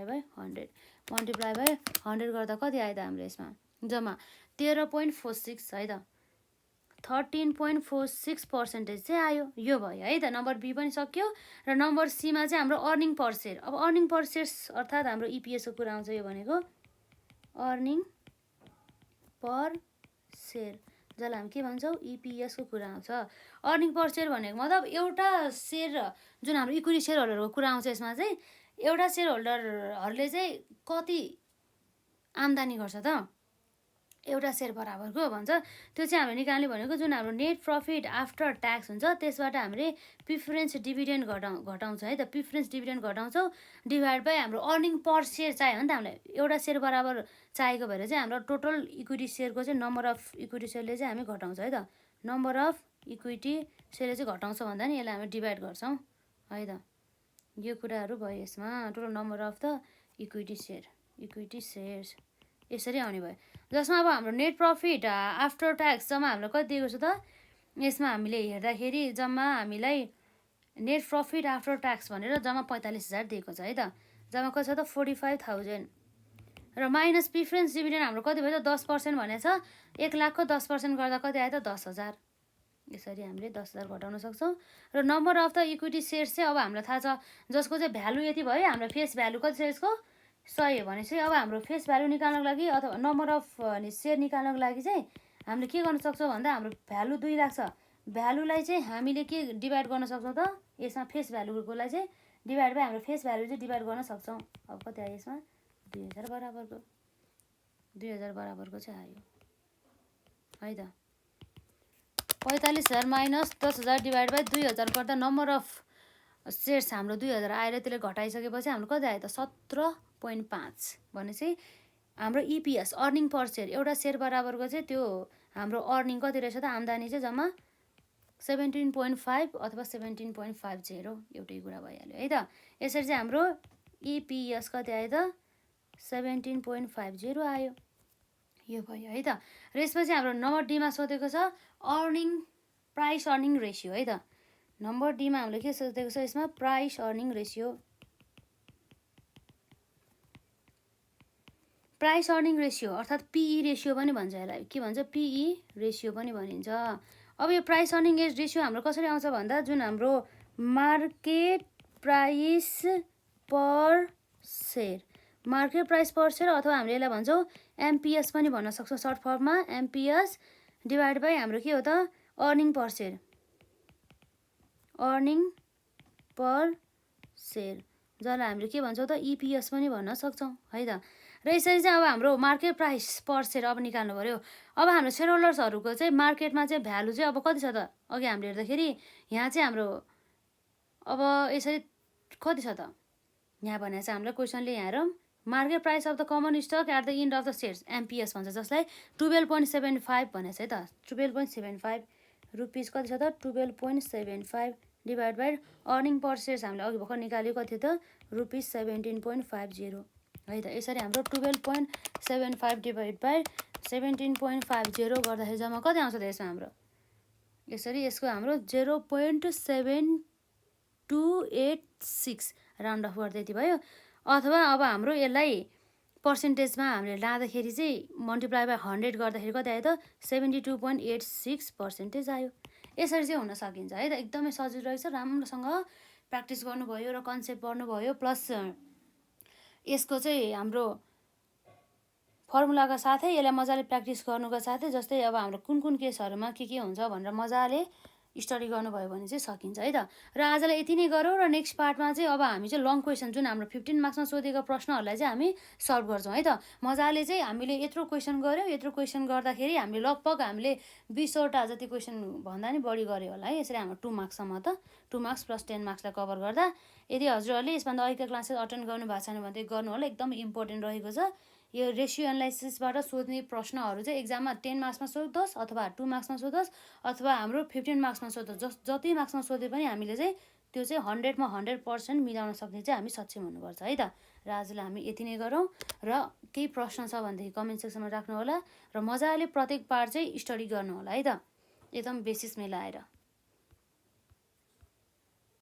S1: बाई 100 मल्टिप्लाई बाई 100 गर्दा कति आयो त हाम्रो यसमा जम्मा 13.46 है त 13.46% चाहिँ आयो यो भयो है त नम्बर बी पनि सक्यो र नम्बर सीमा चाहिँ हाम्रो अर्निङ पर सेयर अब अर्निङ पर सेयर अर्थात् हाम्रो इपिएसको कुरा आउँछ यो भनेको अर्निङ पर सेयर जसलाई हामी के भन्छौँ इपिएसको कुरा आउँछ अर्निङ पर सेयर भनेको मतलब एउटा सेयर जुन हाम्रो इक्विटी सेयर होल्डरको कुरा आउँछ यसमा चाहिँ एउटा सेयर होल्डरहरूले चाहिँ कति आम्दानी गर्छ त एउटा सेयर बराबरको भन्छ त्यो चाहिँ हामीले निकाल्ने भनेको जुन हाम्रो नेट प्रफिट आफ्टर ट्याक्स हुन्छ त्यसबाट हामीले प्रिफरेन्स डिभिडेन्ड घटाउँछ है त प्रिफरेन्स डिभिडेन्ड घटाउँछौँ डिभाइड बाई हाम्रो अर्निङ पर सेयर चाहियो नि त हामीलाई एउटा सेयर बराबर चाहिएको भएर चाहिँ हाम्रो टोटल इक्विटी सेयरको चाहिँ नम्बर अफ इक्विटी सेयरले चाहिँ हामी घटाउँछ है त नम्बर अफ इक्विटी सेयरले चाहिँ घटाउँछ भन्दा नि यसलाई हामी डिभाइड गर्छौँ है त यो कुराहरू भयो यसमा। Total number of the equity shares यसरी आउने भयो, जसमा अब हाम्रो नेट प्रफिट आफ्टर ट्याक्स जम्मा हामीलाई कति दिएको छ त? यसमा हामीले हेर्दाखेरि जम्मा हामीलाई नेट प्रफिट आफ्टर ट्याक्स भनेर जम्मा 45,000 दिएको छ है त। जम्मा कति छ त? 45,000 र माइनस प्रिफरेन्स डिभिडेन्ड हाम्रो कति भयो त? 10% भनेको छ। 1 लाखको 10% गर्दा कति आयो त? 10,000। यसरी हामीले 10,000 घटाउन सक्छौँ। र number of the equity shares चाहिँ अब हामीलाई थाहा छ, जसको चाहिँ भ्यालु यति भयो। हाम्रो फेस भ्यालु कति छ यसको? 100 हो भने चाहिँ अब हाम्रो फेस भ्यालु निकाल्नको लागि अथवा नम्बर अफ सेयर निकाल्नको लागि चाहिँ हामीले के गर्न सक्छौँ भन्दा हाम्रो भ्यालु 2 लाख छ। भ्यालुलाई चाहिँ हामीले के डिभाइड गर्न सक्छौँ त? यसमा फेस भ्यालुकोलाई चाहिँ डिभाइड बाई हाम्रो फेस भ्यालु चाहिँ डिभाइड गर्न सक्छौँ। अब कति आयो यसमा? 2,000 बराबरको 2,000 बराबरको चाहिँ आयो है त। 45,000 माइनस 10,000 डिभाइड बाई 2,000 गर्दा नम्बर अफ सेयर्स हाम्रो 2,000 आएर त्यसले घटाइसकेपछि हाम्रो कति आयो त? 17.5 भने चाहिँ हाम्रो इपिएस अर्निङ पर सेयर एउटा सेयर बराबरको चाहिँ त्यो हाम्रो अर्निङ कति रहेछ त? आम्दानी चाहिँ जम्मा 17.5 अथवा 17.50 एउटै कुरा भइहाल्यो है त। यसरी चाहिँ हाम्रो इपिएस कति आयो त? 17.50 आयो। यो भयो है त। र यसपछि हाम्रो नम्बर डीमा सोधेको छ प्राइस अर्निङ रेसियो है त। नम्बर डीमा हामीले के सोधेको छ यसमा? Price earning ratio. Price earning ratio अर्थात् पिई रेसियो पनि भन्छ यसलाई। के भन्छ? पिई रेसियो पनि भनिन्छ। अब यो प्राइस अर्निङ रेसियो हाम्रो कसरी आउँछ भन्दा जुन हाम्रो मार्केट प्राइस पर सेयर अथवा हामीले यसलाई भन्छौँ एमपिएस पनि भन्न सक्छौँ सर्ट फर्ममा। एमपिएस डिभाइड बाई हाम्रो के हो त? अर्निङ पर सेयर जसलाई हामीले के भन्छौँ त? इपिएस पनि भन्न सक्छौँ है त। र यसरी चाहिँ अब हाम्रो मार्केट प्राइस पर सेयर अब निकाल्नु पऱ्यो। अब हाम्रो सेयर होल्डर्सहरूको चाहिँ मार्केटमा चाहिँ भ्यालु चाहिँ अब कति छ त? अघि हामीले हेर्दाखेरि यहाँ चाहिँ हाम्रो अब यसरी कति छ त? यहाँ भनेको चाहिँ हामीलाई क्वेसनले यहाँ हेरौँ market price of the common stock at the end of the shares MPS भन्छ, जसलाई 12.75 भनेको छ है त। 12.75 रुपिस कति छ त? 12.75 divide by earning per shares हामीले अघि भर्खर निकाल्यो कति त? रुपिस 17.50 है त। यसरी हाम्रो 12.75 डिभाइड बाई 17.50 गर्दाखेरि जम्मा कति आउँछ त यसमा हाम्रो? यसरी यसको हाम्रो 0.7286 राउन्ड अफ गर्दै यति भयो। अथवा अब हाम्रो यसलाई पर्सेन्टेजमा हामीले लाँदाखेरि चाहिँ मल्टिप्लाई बाई 100 गर्दाखेरि कति आयो त? 72.86% आयो। यसरी चाहिँ हुन सकिन्छ है त। एकदमै सजिलो रहेछ। राम्रोसँग प्र्याक्टिस गर्नुभयो र कन्सेप्ट पढ्नुभयो प्लस यसको चाहिँ हाम्रो फर्मुलाका साथै यसलाई मजाले प्र्याक्टिस गर्नुको साथै जस्तै अब हाम्रो कुन कुन केसहरूमा के हुन्छ भनेर मजाले स्टडी गर्नुभयो भने चाहिँ सकिन्छ है त। र आजलाई यति नै गरौँ र नेक्स्ट पार्टमा चाहिँ अब हामी चाहिँ लङ क्वेसन जुन हाम्रो 15 मार्क्समा सोधेको प्रश्नहरूलाई चाहिँ हामी सल्भ गर्छौँ है त। मजाले चाहिँ हामीले यत्रो क्वेसन गऱ्यौँ। यत्रो क्वेसन गर्दाखेरि हामीले लगभग हामीले 20वटा जति क्वेसन भन्दा नि बढी गऱ्यो होला है। यसरी हाम्रो 2 मार्क्ससम्म त 2 मार्क्स प्लस 10 मार्क्सलाई कभर गर्दा। यदि हजुरहरूले यसभन्दा अहिलेका क्लासेस अटेन्ड गर्नु भएको छैन भने चाहिँ गर्नु होला। एकदम इम्पोर्टेन्ट रहेको छ। यो रेसियो एनालाइसिसबाट सोध्ने प्रश्नहरू चाहिँ एक्जाममा 10 मार्क्समा सोधोस् अथवा 2 मार्क्समा सोधोस् अथवा हाम्रो 15 मार्क्समा सोधोस्। जति मार्क्समा सोधे पनि हामीले चाहिँ त्यो चाहिँ 100मा 100% मिलाउन सक्ने चाहिँ हामी सक्षम हुनुपर्छ है त। र आजलाई हामी यति नै गरौँ र केही प्रश्न छ भनेदेखि कमेन्ट सेक्सनमा राख्नु होला र मजाले प्रत्येक पार्ट चाहिँ स्टडी गर्नु होला है त, एकदम बेसिस मिलाएर।